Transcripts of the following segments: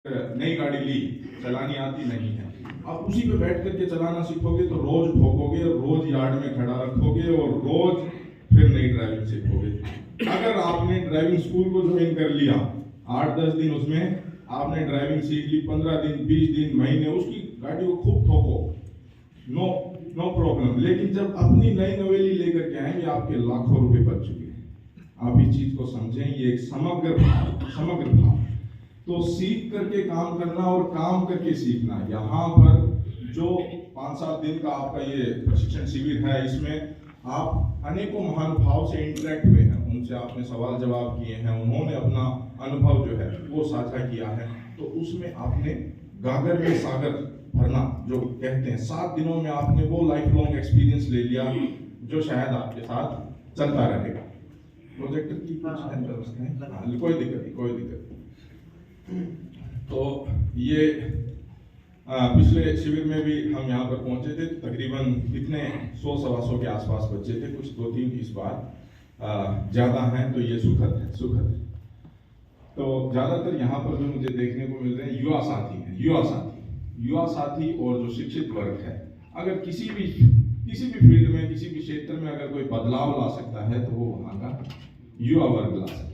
नई गाड़ी ली, चलानी आती नहीं है, आप उसी पे बैठ करके चलाना सीखोगे तो रोज ठोकोगे, रोज यार्ड में खड़ा रखोगे और रोज फिर नई ड्राइविंग सीखोगे। अगर आपने ड्राइविंग स्कूल को ज्वाइन कर लिया, 8-10 दिन उसमें आपने ड्राइविंग सीख ली, 15 दिन 20 दिन महीने उसकी गाड़ी को खूब ठोको, नो प्रॉब्लम। लेकिन जब अपनी नई नवेली लेकर के आएंगे आपके लाखों रुपए बच चुके हैं। आप इस चीज को समझें, ये एक समग्र भाव। तो सीख करके काम करना और काम करके सीखना। यहाँ पर जो 5-7 दिन का आपका ये प्रशिक्षण शिविर है, इसमें आप अनेकों महानुभाव से इंटरेक्ट हुए हैं, उनसे आपने सवाल जवाब किए हैं, उन्होंने अपना अनुभव जो है वो साझा किया है। तो उसमें आपने गागर में सागर भरना जो कहते हैं, 7 दिनों में आपने वो लाइफ लॉन्ग एक्सपीरियंस ले लिया जो शायद आपके साथ चलता रहेगा। प्रोजेक्टर की कोई दिक्कत नहीं। तो ये पिछले शिविर में भी हम यहाँ पर पहुंचे थे, तकरीबन कितने 100-125 के आसपास बच्चे थे, कुछ 2-3 इस बार ज़्यादा हैं, तो ये सुखद है। तो ज़्यादातर यहाँ पर जो मुझे देखने को मिल रहे हैं युवा साथी हैं, युवा साथी और जो शिक्षित वर्ग है। अगर किसी भी फील्ड में, किसी भी क्षेत्र में अगर कोई बदलाव ला सकता है तो वो वहाँ का युवा वर्ग ला सकता है।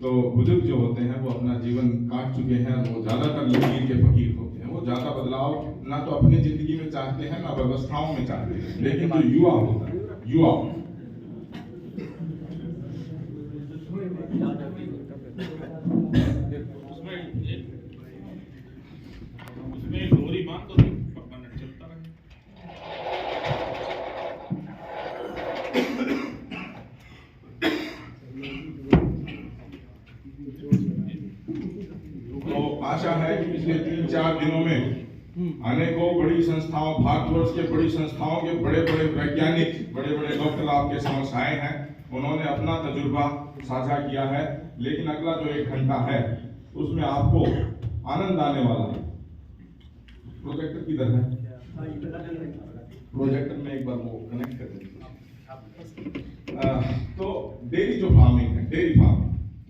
तो बुजुर्ग जो होते हैं वो अपना जीवन काट चुके हैं, वो ज़्यादातर लकीर के फकीर होते हैं, वो ज़्यादा बदलाव ना तो अपनी जिंदगी में चाहते हैं ना व्यवस्थाओं में चाहते हैं। लेकिन जो युवा होता है, उसमें डोरी बांध दो, पक्का नट चलता रहे। तो आशा है कि पिछले 3-4 दिनों में अनेकों बड़ी संस्थाओं, भारतवर्ष के बड़ी संस्थाओं के बड़े वैज्ञानिक, बड़े डॉक्टर आपके समक्ष आए हैं, उन्होंने अपना तजुर्बा साझा किया है। लेकिन अगला जो 1 घंटा है उसमें आपको आनंद आने वाला है। प्रोजेक्टर किधर है? प्रोजेक्टर में एक बार वो कनेक्ट कर दें। तो डेयरी जो फार्मिंग है, डेयरी फार्मिंग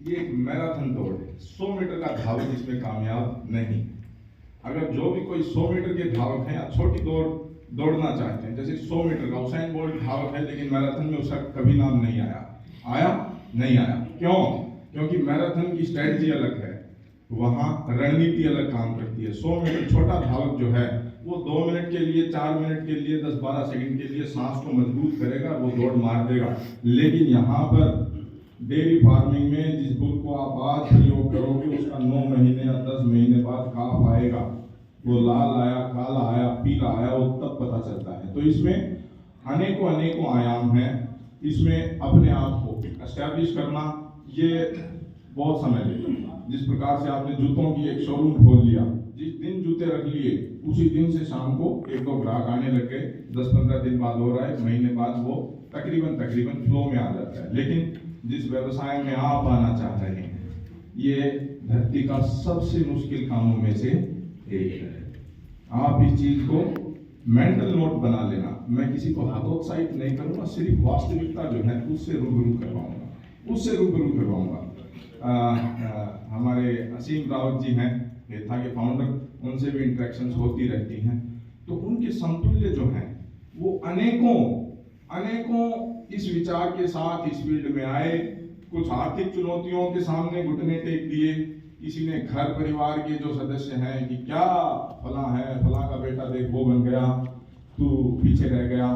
ये एक मैराथन दौड़ है। 100 मीटर का धावक इसमें कामयाब नहीं। अगर जो भी कोई 100 मीटर के धावक हैं या छोटी दौड़ना चाहते हैं, जैसे 100 मीटर का उसैन बोल्ट धावक है, लेकिन मैराथन में उसका कभी नाम नहीं आया। क्यों? क्योंकि मैराथन की स्ट्रेटजी अलग है, वहाँ रणनीति अलग काम करती है। 100 मीटर छोटा धावक जो है वो 2 मिनट के लिए, 4 मिनट के लिए, 10-12 सेकंड के लिए सांस को मजबूत करेगा, वो दौड़ मार देगा। लेकिन यहाँ पर डेयरी फार्मिंग में जिस बुक को आप आज प्रयोग करोगे उसका 9 महीने या 10 महीने बाद काफ आएगा, वो लाल आया, काला आया, पीला आया, वो तब पता चलता है। तो इसमें अनेकों आयाम हैं। इसमें अपने आप को एस्टैब्लिश करना ये बहुत समय लेता है। जिस प्रकार से आपने जूतों की एक शोरूम खोल लिया, जिस दिन जूते रख लिए उसी दिन से शाम को 1-2 ग्राहक आने लग गए, 10-15 दिन बाद हो रहा है, महीने बाद वो तकरीबन फ्लो में आ जाता है। लेकिन जिस व्यवसाय में आप आना चाह रहे हैं, ये धरती का सबसे मुश्किल कामों में से एक है। आप इस चीज को मेंटल नोट बना लेना। मैं किसी को हतोत्साहित नहीं करूंगा, सिर्फ वास्तविकता जो है उससे रूबरू करवाऊंगा। हमारे असीम रावत जी हैं, हेथा के फाउंडर, उनसे भी इंटरेक्शंस होती रहती हैं। तो उनके समतुल्य जो हैं वो अनेकों इस विचार के साथ इस फील्ड में आए। कुछ आर्थिक चुनौतियों के सामने घुटने टेक दिए, किसी ने घर परिवार के जो सदस्य हैं कि क्या फला का बेटा देख वो बन गया, तू पीछे रह गया।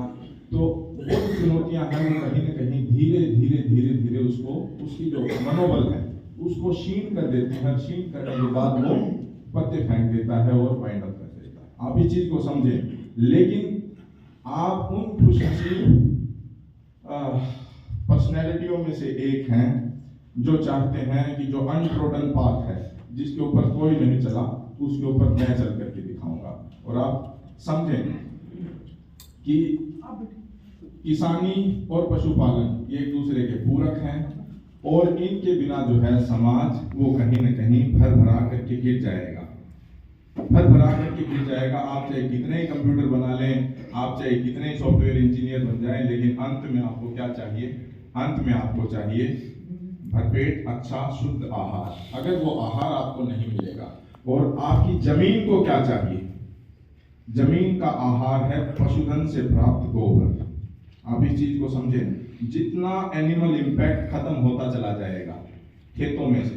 तो वो चुनौतियां हैं, कहीं न कहीं धीरे उसको, उसकी जो मनोबल है उसको क्षीण कर देते हैं। क्षीण करने के बाद वो पत्ते फेंक देता है और वाइंड अप कर देता है। आप इस चीज को समझें। लेकिन आप उन खुशनसीब पर्सनैलिटियों में से एक हैं जो चाहते हैं कि जो अनट्रोडन पाथ है, जिसके ऊपर कोई नहीं चला, उसके ऊपर मैं चल करके दिखाऊंगा। और आप समझें कि किसानी और पशुपालन ये एक दूसरे के पूरक हैं, और इनके बिना जो है समाज वो कहीं न कहीं भर भरा करके गिर जाएगा। आप चाहे कितने ही कंप्यूटर बना लें, आप चाहे कितने ही सॉफ्टवेयर इंजीनियर बन जाएं, लेकिन अंत में आपको क्या चाहिए? अंत में आपको चाहिए भरपेट अच्छा शुद्ध आहार। अगर वो आहार आपको नहीं मिलेगा, आपकी जमीन को क्या चाहिए? जमीन का आहार है पशुधन से प्राप्त गोबर। आप इस चीज को समझें, जितना एनिमल इंपैक्ट खत्म होता चला जाएगा खेतों में से,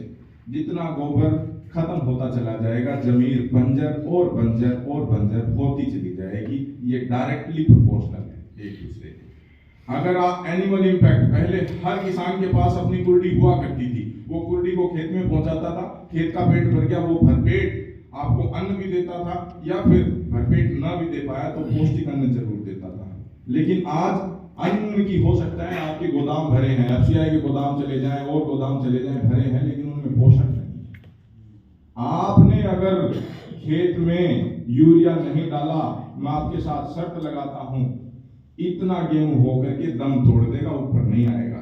जितना गोबर खत्म होता चला जाएगा, जमीन बंजर और बंजर और बंजर होती चली जाएगी। ये डायरेक्टली प्रोपोर्शनल है एक दूसरे के। अगर आप एनिमल इंपैक्ट, पहले हर किसान के पास अपनी कुर्डी हुआ करती थी, वो कुर्डी को खेत में पहुंचाता था, खेत का पेट भर गया, वो भरपेट आपको अन्न भी देता था, या फिर भरपेट ना भी दे पाया तो पौष्टिक अन्न जरूर देता था। लेकिन आज अन्न की हो सकता है आपके गोदाम भरे हैं, एफसीआई के गोदाम चले जाएं और गोदाम चले जाएं, भरे हैं, लेकिन उनमें पोषक नहीं है। आपने अगर खेत में यूरिया नहीं डाला, मैं आपके साथ शर्त लगाता हूं, इतना गेहूं होकर के दम तोड़ देगा, ऊपर नहीं आएगा।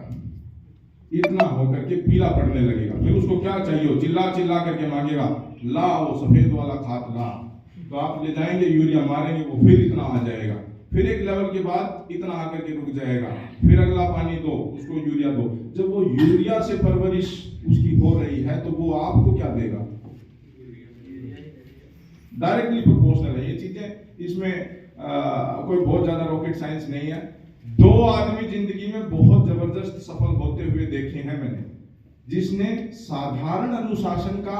इतना होकर के पीला पड़ने लगेगा, फिर उसको क्या चाहिए, चिल्ला चिल्ला करके मांगेगा, ला वो सफेद वाला खाद ला। तो आप ले जाएंगे, यूरिया मारेंगे, वो फिर इतना आ जाएगा, फिर एक लेवल के बाद इतना आकर के रुक जाएगा, फिर अगला पानी दो, उसको यूरिया दो। जब वो यूरिया से परवरिश उसकी हो रही है तो वो आपको क्या देगा? डायरेक्टली प्रोपोर्शनल है ये चीजें। इसमें कोई बहुत ज्यादा रॉकेट साइंस नहीं है। दो आदमी जिंदगी में बहुत जबरदस्त सफल होते हुए देखे हैं मैंने, जिसने साधारण अनुशासन का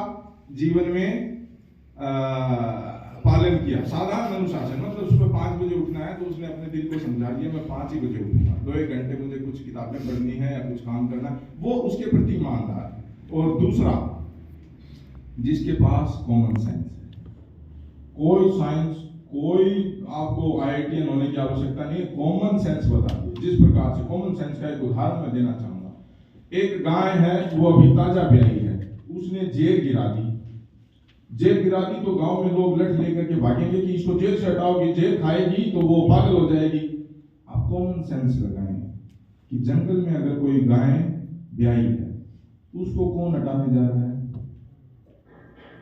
जीवन में पालन किया। साधारण अनुशासन मतलब सुबह 5 बजे उठना है तो उसने अपने दिल को समझा दिया मैं 5 ही बजे उठूंगा, 2-1 घंटे मुझे कुछ किताबें पढ़नी है या कुछ काम करना, वो उसके प्रति ईमानदार है। और दूसरा, जिसके पास कॉमन सेंस है। कोई साइंस, कोई आपको आईआईटीएन होने की आवश्यकता नहीं है, कॉमन सेंस बता दिए। जिस प्रकार से कॉमन सेंस का एक उदाहरण मैं देना चाहूंगा। एक गाय है, वो अभी ताजा ब्याई है, उसने जेर गिरा दी। जेर गिरा दी तो गांव में लोग लठ लेकर के भागेंगे कि इसको जेल से हटाओगे, जेल खाएगी तो वो पागल हो जाएगी। आप कॉमन सेंस लगाएं कि जंगल में अगर कोई गाय ब्याई है, उसको कौन हटाने जा रहा है?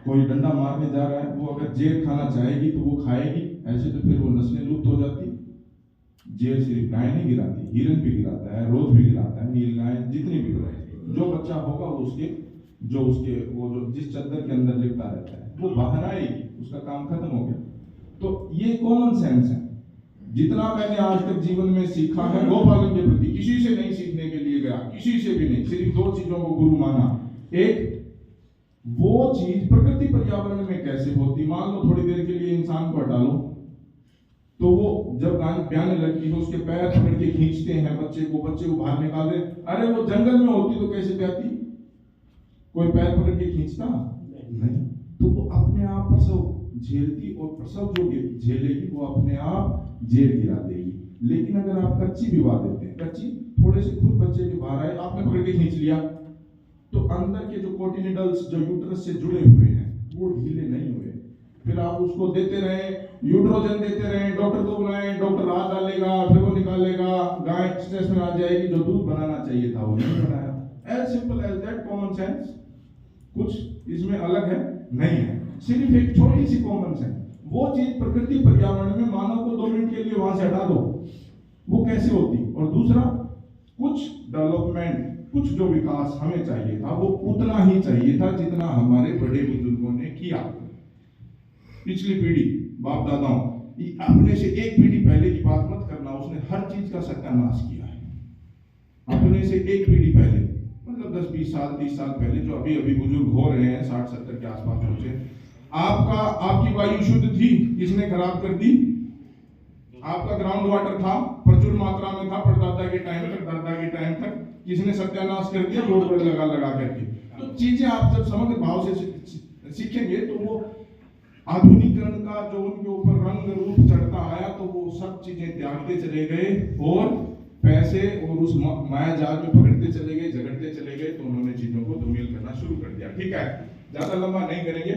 कोई डंडा मारने जा रहा है? वो अगर जेल खाना चाहेगी तो वो खाएगी, ऐसे तो फिर वो नस्लें लुप्त हो जाती। जेल सिर्फ गाय नहीं गिराती, हिरन भी गिराता है, रोज भी गिराता है, नील गाय, जितनी भी गिराती। जो बच्चा होगा वो उसके जो जिस चद्दर के अंदर लिपटा रहता है वो बाहर आएगी, उसका काम खत्म हो गया। तो ये कॉमन सेंस है। जितना मैंने आज तक जीवन में सीखा है गौपालन के प्रति, किसी से नहीं सीखने के लिए गया, किसी से भी नहीं, सिर्फ 2 चीजों को गुरु माना। एक, वो चीज प्रकृति पर्यावरण में कैसे होती। मान लो थोड़ी देर के लिए इंसान को हटा लो, तो वो जब गाय ब्याने लगती है उसके पैर पकड़ के खींचते हैं बच्चे को, बच्चे को बाहर निकाल दे। अरे वो जंगल में होती तो कैसे ब्याती? कोई पैर पकड़ के खींचता नहीं। तो वो अपने आप प्रसव झेलती, और प्रसव जो झेलेगी वो अपने आप जेल गिरा देगी। लेकिन अगर आप कच्ची विवाह देते हैं, कच्ची थोड़े से खुद बच्चे के बाहर आए, आपने पकड़ के खींच लिया, तो अंदर के जो कोटिनिडल्स जो यूट्रस से जुड़े हुए हैं वो ढीले नहीं हुए। फिर आप उसको देते रहे, यूट्रोजन देते रहे, डॉक्टर को बुलाएं, डॉक्टर रात डालेगा, फिर वो निकालेगा, गाय स्ट्रेस में आ जाएगी, जो दूध बनाना चाहिए था वो नहीं बनाया। As simple as that common sense. कुछ इसमें अलग है नहीं है, सिर्फ एक छोटी सी कॉमन सेंस। वो चीज प्रकृति पर्यावरण में मानव को 2 मिनट के लिए वहां से हटा दो, वो कैसे होती। और दूसरा, कुछ डेवलपमेंट, कुछ जो विकास हमें चाहिए था वो उतना ही चाहिए था जितना हमारे बड़े बुजुर्गों ने किया। पिछली पीढ़ी, बाप दादाओं, अपने से एक पीढ़ी पहले की बात मत करना, उसने हर चीज का सत्यानाश किया है। अपने से एक पीढ़ी पहले, मतलब 10-20 साल 30 साल पहले, जो अभी अभी बुजुर्ग हो रहे हैं 60-70 के आसपास पहुंचे, आपकी वायु शुद्ध थी, किसने खराब कर दी? आपका ग्राउंड वाटर था, प्रचुर मात्रा में था, परदादा के टाइम तक, दादा के टाइम तक, किसने सत्यानाश कर दिया? रोड पर लगा करके। तो चीजें आप जब समग्र भाव से सीखेंगे तो वो आधुनिकरण का जो उनके ऊपर रंग रूप चढ़ता आया, तो वो सब चीजें त्यागते चले गए और पैसे और उस माया जाल में पकड़ते चले गए, झगड़ते चले गए। तो उन्होंने चीजों को धूमिल करना शुरू कर दिया। ठीक है, ज्यादा लंबा नहीं करेंगे।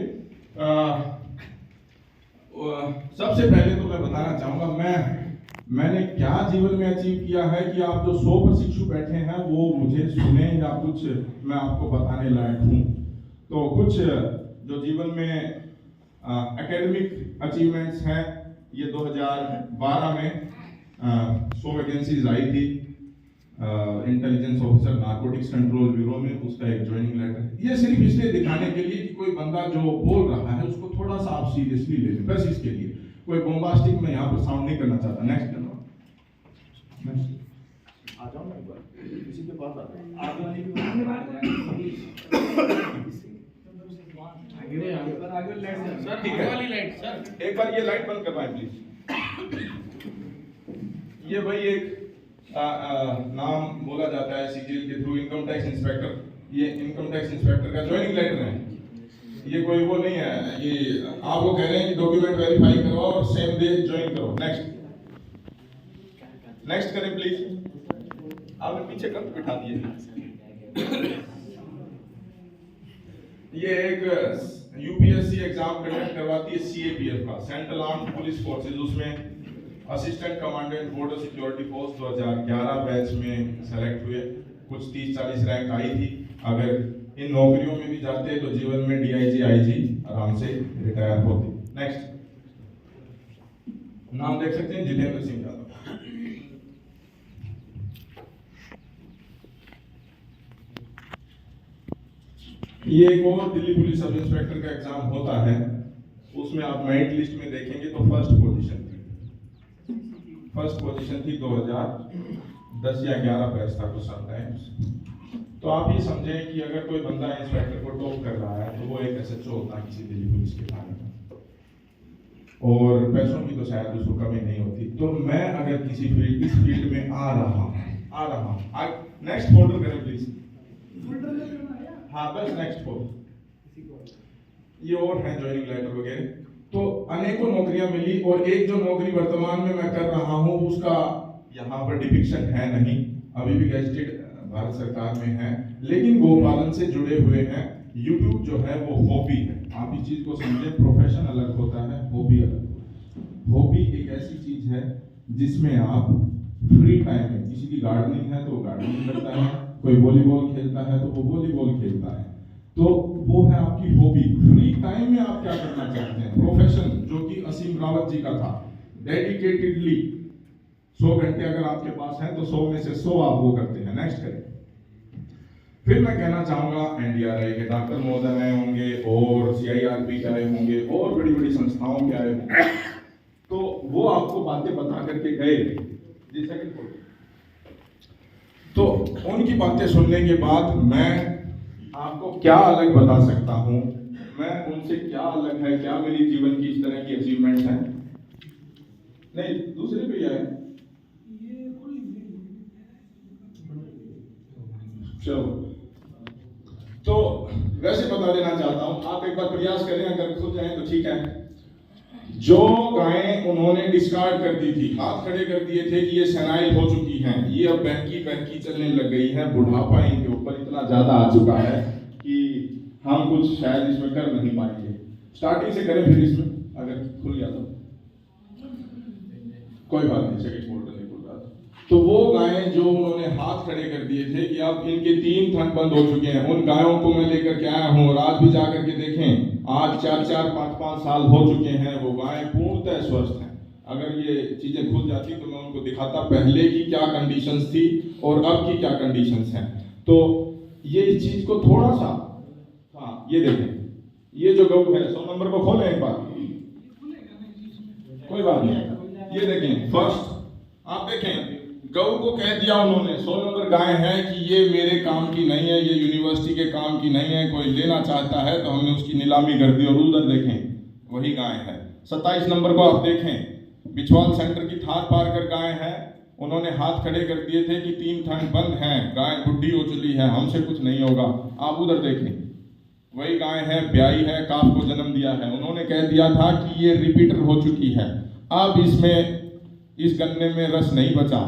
सबसे पहले तो मैं बताना चाहूंगा मैंने क्या जीवन में अचीव किया है कि आप जो 100 प्रशिक्षु बैठे हैं वो मुझे सुने या कुछ मैं आपको बताने लायक हूँ। तो कुछ जो जीवन में एकेडमिक अचीवमेंट्स हैं, ये 2012 में 100 वैकेंसीज आई थी intelligence officer narcotics control bureau में, उसका एक ज्वाइनिंग लेटर है। ये सिर्फ इसलिए दिखाने के लिए कि कोई बंदा जो बोल रहा है उसको थोड़ा सा आप सीरियसली ले लें, बस इसके लिए। कोई बॉम्बास्टिक में यहाँ पर साउंड नहीं करना चाहता। नेक्स्ट करना, आ जाओ ना एक बार, किसी के पास आता है। आगे वाली भी सर, ठीक आगे है। वाली लाइट सर। एक बार ये लाइट बंद करवाएं प्लीज। ये भाई एक नाम बोला जाता है सीजीएल के थ्रू, इनकम टैक्स इंस्पेक्टर। ये इनकम टैक्स इंस्पेक्टर का ज्वाइनिंग लेटर है। ये कोई वो नहीं है, ये आपको कह रहे हैं कि डॉक्यूमेंट वेरीफाई करवाओ और सेम डे ज्वाइन करो। नेक्स्ट करें प्लीज। आपने पीछे कब बिठा दिए। ये एक यूपीएससी एग्जाम कंडक्ट करवाती है सीएपीएफ का, सेंट्रल आर्म्ड पुलिस फोर्सेज। उसमें assistant commandant border security force 2011 batch में सेलेक्ट हुए। कुछ 30-40 रैंक आई थी। अगर इन नौकरियों में भी जाते तो जीवन में डीआईजी आईजी आराम से रिटायर होते। नेक्स्ट नाम देख सकते हैं, जितेंद्र सिंह यादव। ये एक और दिल्ली पुलिस सब इंस्पेक्टर का एग्जाम होता है, उसमें आप मेरिट लिस्ट में देखेंगे तो फर्स्ट पोजीशन थी 2010 या 11 बैच था कुछ समटाइम्स। तो आप ये समझें कि अगर कोई बंदा इंस्पेक्टर को टॉप कर रहा है तो वो एक एसएचओ होता है किसी दिल्ली पुलिस के थाने में, और पैसों की तो शायद उसको कमी नहीं होती। तो मैं अगर किसी फील्ड इस फील्ड में आ रहा हूँ। नेक्स्ट फोल्डर करें प्लीज। हाँ बस नेक्स्ट फोल्डर। ये और है ज्वाइनिंग लेटर वगैरह। तो अनेकों नौकरियां मिली, और एक जो नौकरी वर्तमान में मैं कर रहा हूँ उसका यहाँ पर डिपिक्शन है नहीं, अभी भी गेजेटेड भारत सरकार में है, लेकिन गोपालन से जुड़े हुए हैं। यूट्यूब जो है वो हॉबी है, आप इस चीज को समझें। प्रोफेशन अलग होता है, हॉबी अलग। हॉबी एक ऐसी चीज है जिसमें आप फ्री टाइम में, किसी की गार्डनिंग है तो वो गार्डनिंग करता है, कोई वॉलीबॉल खेलता है तो वो वॉलीबॉल खेलता है, तो वो है आपकी हॉबी। फ्री टाइम में आप क्या करना चाहते हैं। प्रोफेशन जो कि असीम रावत जी का था, डेडिकेटेडली 100 घंटे अगर आपके पास है तो 100 में से 100 आप वो करते हैं। नेक्स्ट करें। फिर मैं कहना चाहूंगा एनडीआरआई के डॉक्टर महोदय आए होंगे, और सीआईआरपी के आए होंगे, और बड़ी बड़ी संस्थाओं के आए होंगे, तो वो आपको बातें बता करके गए। जी सेकंड पॉइंट। तो उनकी बातें सुनने के बाद मैं आपको क्या अलग बता सकता हूं, मैं उनसे क्या अलग है, क्या मेरी जीवन की इस तरह की अचीवमेंट्स हैं। नहीं दूसरे पे आए, चलो। तो वैसे बता देना चाहता हूं, आप एक बार प्रयास करें, अगर खुद जाए तो ठीक है। जो गायें उन्होंने डिस्कार्ड कर दी थी, हाथ खड़े कर दिए थे कि ये सेनाइल हो चुकी हैं, ये अब बहकी चलने लग गई है, बुढ़ापा इनके ऊपर इतना ज्यादा आ चुका है कि हम कुछ शायद इसमें कर नहीं पाएंगे। स्टार्टिंग से करें फिर इसमें, अगर खुल गया तो कोई बात नहीं, सेकंड फोल्डर नहीं खुल रहा। तो वो गायें जो उन्होंने हाथ खड़े कर दिए थे कि अब इनके 3 थन बंद हो चुके हैं, उन गायों को मैं लेकर के आया हूँ, और आज भी जाकर के देखें, आज 4-4, 5-5 साल हो चुके हैं, वो गायें पूर्णतः स्वस्थ हैं। अगर ये चीजें खुल जाती तो मैं उनको दिखाता पहले की क्या कंडीशंस थी और अब की क्या कंडीशंस हैं। तो ये इस चीज को थोड़ा सा, हाँ ये देखें, ये जो गऊ है 100 नंबर को खोलें एक बार, कोई बात नहीं। ये देखें फर्स्ट, आप देखें गऊ को कह दिया उन्होंने 100 नंबर गाय है कि ये मेरे काम की नहीं है, ये यूनिवर्सिटी के काम की नहीं है, कोई लेना चाहता है तो हमने उसकी नीलामी कर दी, और उधर देखें वही गाय है। 27 नंबर को आप देखें, बिछवाल सेंटर की थार पार कर गाय है, उन्होंने हाथ खड़े कर दिए थे कि 3 थन बंद हैं, गाय बुढ़ी हो चुकी है, हमसे कुछ नहीं होगा। आप उधर देखें वही गाय है, ब्याई है, काफ को जन्म दिया है, उन्होंने कह दिया था कि ये रिपीटर हो चुकी है, अब इसमें इस गन्ने में रस नहीं बचा,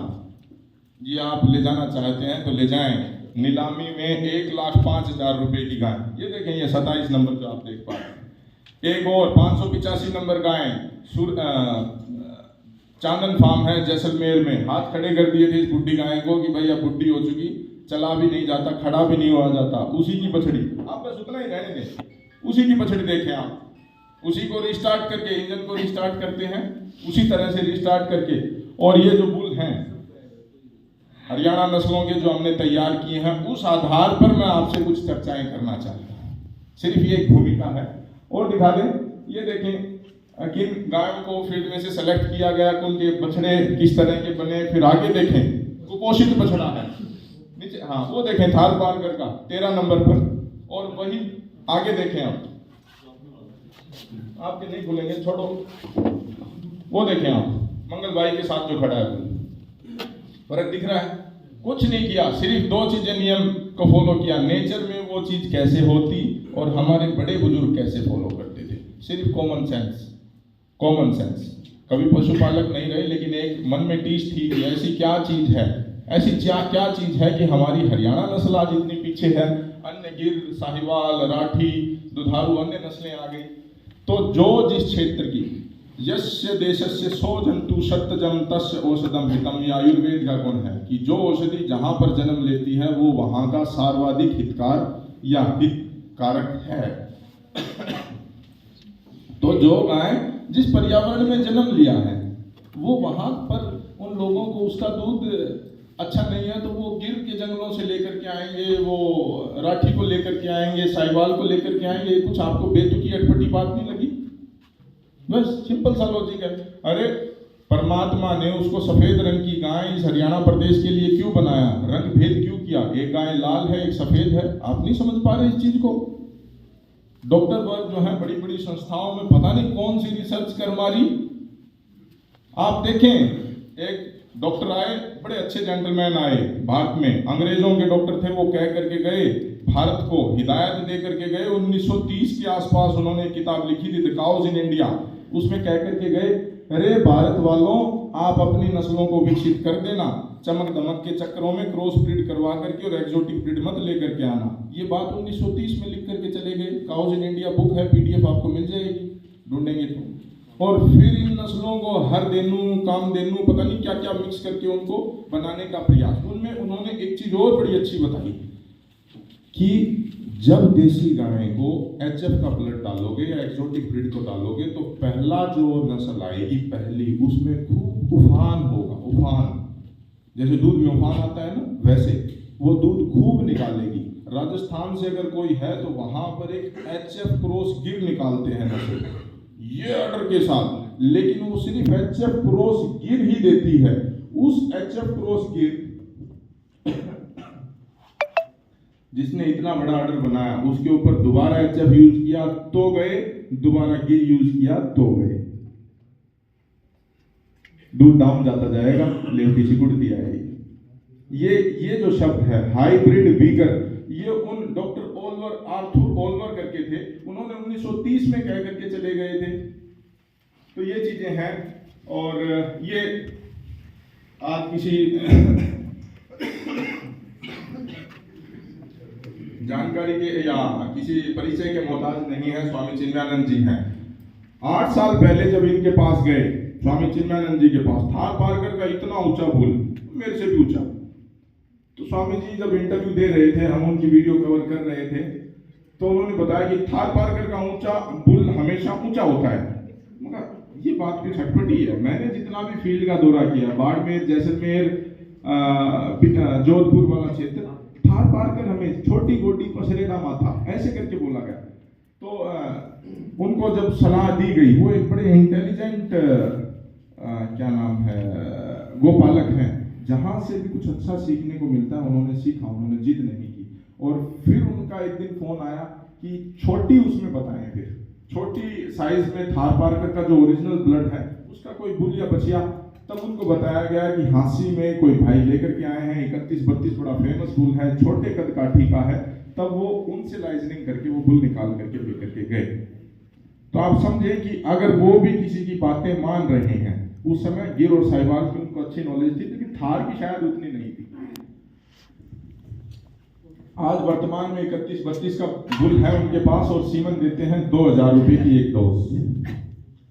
ये आप ले जाना चाहते हैं तो ले जाएं। नीलामी में 1,05,000 रुपए की गाय, ये देखें, ये 27 नंबर जो आप देख पा रहे हैं। एक और 585 नंबर गाय चांदन फार्म है जैसलमेर में, हाथ खड़े कर दिए थे इस बुढ़ी गाय को कि भाई अब बुढ़ी हो चुकी, चला भी नहीं जाता, खड़ा भी नहीं हुआ जाता, उसी की बछड़ी, आप बस उतना ही रहने दें, उसी की बछड़ी देखें आप, उसी को रिस्टार्ट करके, इंजन को रिस्टार्ट करते हैं उसी तरह से रिस्टार्ट करके। और ये जो बुल हैं हरियाणा नस्लों के जो हमने तैयार किए हैं, उस आधार पर मैं आपसे कुछ चर्चाएं करना चाहता हूँ। सिर्फ ये एक भूमिका है। और दिखा दें, ये देखें किन गायों को फील्ड में से सेलेक्ट किया गया, उनके बछड़े किस तरह के बने। फिर आगे देखें, कुपोषित बछड़ा है नीचे, हाँ वो देखें थार पारकर का 13 नंबर पर। और वही आगे देखें आप, आपके नहीं खुलेंगे, छोड़ो, वो देखें आप मंगल भाई के साथ जो खड़ा है, फर्क दिख रहा है? कुछ नहीं किया, सिर्फ 2 चीजें नियम को फॉलो किया। नेचर में वो चीज कैसे होती और हमारे बड़े बुजुर्ग कैसे फॉलो करते थे, सिर्फ कॉमन सेंस। कॉमन सेंस, कभी पशुपालक नहीं रहे, लेकिन एक मन में टीस थी कि ऐसी क्या चीज है, ऐसी क्या चीज है कि हमारी हरियाणा नस्ल आज इतनी पीछे है, अन्य गिर, साहिवाल, राठी, दुधारू अन्य नस्लें आ गई। तो जो जिस क्षेत्र की, यस्य देशस्य सो जंतु सत्यजम तस्य औषधम हितम, ये आयुर्वेद का गुण है कि जो औषधि जहां पर जन्म लेती है वो वहां का सर्वाधिक हितकार या हितकारक है। तो जो गाय जिस पर्यावरण में जन्म लिया है, वो वहां पर उन लोगों को उसका दूध अच्छा नहीं है तो वो गिर के जंगलों से लेकर के आएंगे, वो राठी को लेकर के आएंगे, साहिवाल को लेकर के आएंगे। कुछ आपको बेतुकी अटपटी बात नहीं लगी? बस सिंपल सा लॉजिक है। अरे परमात्मा ने उसको सफेद रंग की गाय इस हरियाणा प्रदेश के लिए क्यों बनाया, रंग भेद क्यों किया? एक गाय लाल है, एक सफेद है। आप नहीं समझ पा रहे इस चीज को? डॉक्टर वर्ग जो है बड़ी बड़ी संस्थाओं में पता नहीं कौन सी रिसर्च कर मारी। आप देखें, एक डॉक्टर आए, बड़े अच्छे जेंटलमैन आए भारत में, अंग्रेजों के डॉक्टर थे, वो कह करके गए, भारत को हिदायत दे करके गए। 1930 के आसपास उन्होंने किताब लिखी थी, द काउज इन इंडिया। उसमें कह करके गए, अरे भारत वालों, आप अपनी नस्लों को विकसित कर देना, चमक दमक के चक्करों में क्रॉस ब्रीड करवा करके और एक्सोटिक ब्रीड मत लेकर के आना। ये बात 1930 में लिख करके चले गए। काउज इन इंडिया बुक है, PDF आपको मिल जाएगी, ढूंढेंगे तो। और फिर इन नस्लों को हरदेनु, कामधेनु, पता नहीं क्या क्या मिक्स करके उनको बनाने का प्रयास। उनमें उन्होंने एक चीज और बड़ी अच्छी बताई कि जब देसी गाय को HF का ब्लड डालोगे या एक्सोटिक ब्रीड को डालोगे तो पहला जो नस्ल आएगी पहली, उसमें खूब उफान होगा। उफान जैसे दूध में उफान आता है ना, वैसे वो दूध खूब निकालेगी। राजस्थान से अगर कोई है तो वहां पर एक HF क्रॉस गिर निकालते हैं नस्ल, ये ऑर्डर के साथ, लेकिन वो सिर्फ HF क्रॉस गिर ही देती है। उस HF क्रॉस गिर जिसने इतना बड़ा ऑर्डर बनाया, उसके ऊपर दोबारा HF यूज किया तो गए, दोबारा गिर यूज किया तो गए। दूध डाउन जाता जाएगा, लेवटी सिकुड़ती आएगी। ये जो शब्द है हाइब्रिड वीगर, ये उन डॉक्टर ओल्वर, आर्थर ओल्वर करके थे, उन्होंने 1930 में कह करके चले गए थे। तो ये चीजें हैं। और ये आज किसी जानकारी के या किसी परिचय के मोहताज नहीं है, स्वामी चिन्मयानंद जी हैं। 8 साल पहले जब इनके पास गए, स्वामी चिन्मयानंद जी के पास, थार पारकर का इतना ऊंचा पुल, मेरे से भी ऊंचा। तो स्वामी जी जब इंटरव्यू दे रहे थे, हम उनकी वीडियो कवर कर रहे थे, तो उन्होंने बताया कि थार पारकर का ऊंचा पुल हमेशा ऊंचा होता है। मगर ये बात भी छटपटी है। मैंने जितना भी फील्ड का दौरा किया, बाड़मेर, जैसलमेर, जोधपुर वाला क्षेत्र, थार पारकर हमें छोटी गोटी पसरेगा माथा ऐसे करके बोला गया। तो उनको जब सलाह दी गई, वो एक बड़े इंटेलिजेंट क्या नाम है, गोपालक हैं, जहां से भी कुछ अच्छा सीखने को मिलता है उन्होंने सीखा, उन्होंने जिद नहीं की। और फिर उनका एक दिन फोन आया कि छोटी उसमें बताएं, फिर छोटी साइज में थार पारकर का जो ओरिजिनल ब्लड है उसका कोई बुल या बचिया। तब उनको बताया गया कि हाँसी में कोई भाई लेकर के आए हैं, 31-32 बड़ा फेमस बुल है, छोटे कद काठी का है। तब वो उनसे लाइजनिंग करके वो बुल निकाल करके लेकर के गए। तो आप समझे कि अगर वो भी किसी की बातें मान रहे हैं, उस समय गिर और साहिवाल की उनको अच्छी नॉलेज थी, लेकिन थार की शायद उतनी नहीं थी। आज वर्तमान में 31-32 का बुल है उनके पास और सीमन देते हैं 2000 रुपए की एक डोज,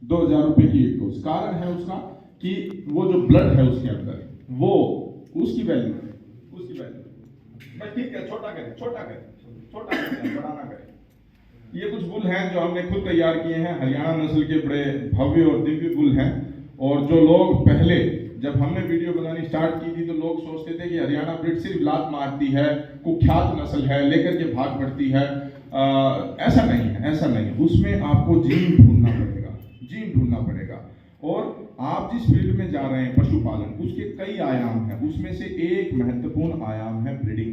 2000 रुपए की एक डोज। कारण है उसका कि वो जो ब्लड है उसके अंदर, वो उसकी वैल्यू ठीक है, छोटा करें, बड़ा ना करें। ये कुछ बुल हैं जो हमने खुद तैयार किए हैं, हरियाणा नस्ल के बड़े भव्य और दिव्य बुल हैं। और जो लोग पहले जब हमने वीडियो बनानी स्टार्ट की थी तो लोग सोचते थे कि हरियाणा ब्रीड सिर्फ लात मारती है, कुख्यात नस्ल है, लेकर के भाग पड़ती है। ऐसा नहीं है, ऐसा नहीं है। उसमें आपको जीन ढूंढना पड़ेगा, जीन ढूंढना पड़ेगा। और आप जिस फील्ड में जा रहे हैं पशुपालन, उसके कई आयाम हैं। उसमें से एक महत्वपूर्ण आयाम है ब्रीडिंग।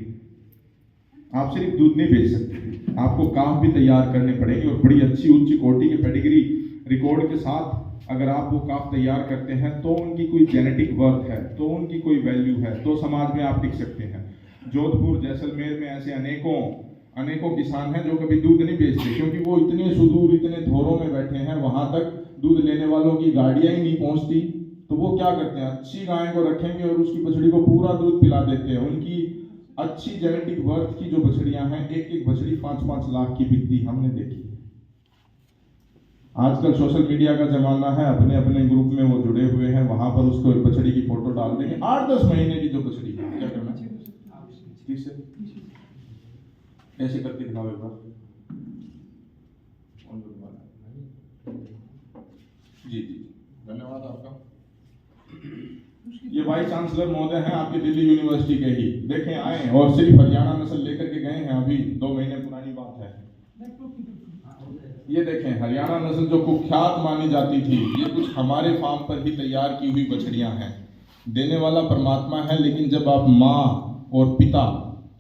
आप सिर्फ दूध नहीं बेच सकते, आपको काफ भी तैयार करने पड़ेंगे और बड़ी अच्छी उच्च कोटि के पेडिग्री रिकॉर्ड के साथ अगर आप वो काफ तैयार करते हैं तो उनकी कोई जेनेटिक वर्थ है, तो उनकी कोई वैल्यू है, तो समाज में आप टिक सकते हैं। जोधपुर जैसलमेर में ऐसे अनेकों किसान हैं जो कभी दूध नहीं बेचते, क्योंकि वो इतने सुदूर, इतने धोरों में बैठे हैं, वहां तक दूध लेने वालों की गाड़ियां ही नहीं पहुंचती। तो वो क्या करते हैं, अच्छी गाय को रखेंगे और उसकी बछड़ी को पूरा दूध पिला देते हैं। उनकी अच्छी जेनेटिक वर्थ की जो बछड़ियां हैं, एक एक बछड़ी 5-5 लाख की बिकती हमने देखी। आजकल सोशल मीडिया का जमाना है, अपने अपने ग्रुप में वो जुड़े हुए हैं, वहां पर उसको बछड़ी की फोटो डाल देंगे। 8-10 महीने की जो बछड़ी है, क्या करना चाहिए, ऐसे करके दिखाओ एक बार। जी जी, धन्यवाद आपका। ये वाइस चांसलर महोदय हैं आपके दिल्ली यूनिवर्सिटी के ही, देखें आए और सिर्फ हरियाणा नस्ल लेकर के गए हैं, अभी 2 महीने पुरानी बात है। ये देखें हरियाणा नस्ल जो कुख्यात मानी जाती थी, ये कुछ हमारे फार्म पर ही तैयार की हुई बछड़ियां हैं। देने वाला परमात्मा है, लेकिन जब आप माँ और पिता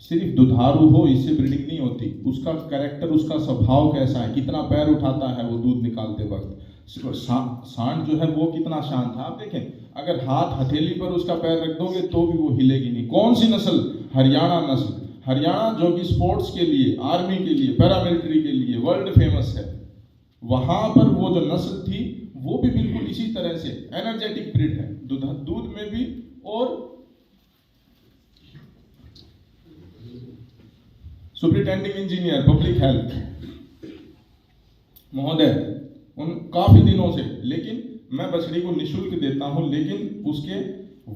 सिर्फ दुधारू हो, इससे ब्रीडिंग नहीं होती। उसका कैरेक्टर, उसका स्वभाव कैसा है, कितना पैर उठाता है वो दूध निकालते वक्त, सांड जो है वो कितना शांत है। आप देखें, अगर हाथ हथेली पर उसका पैर रख दोगे तो भी वो हिलेगी नहीं। कौन सी नस्ल, हरियाणा नस्ल। हरियाणा जो कि स्पोर्ट्स के लिए, आर्मी के लिए, पैरामिलिट्री के लिए वर्ल्ड फेमस है, वहां पर वो जो नस्ल थी वो भी बिल्कुल इसी तरह से एनर्जेटिक ब्रीड है, दूध में भी। और सुपरिटेंडिंग इंजीनियर पब्लिक हेल्थ महोदय उन काफी दिनों से, लेकिन मैं बछड़ी को निःशुल्क देता हूं, लेकिन उसके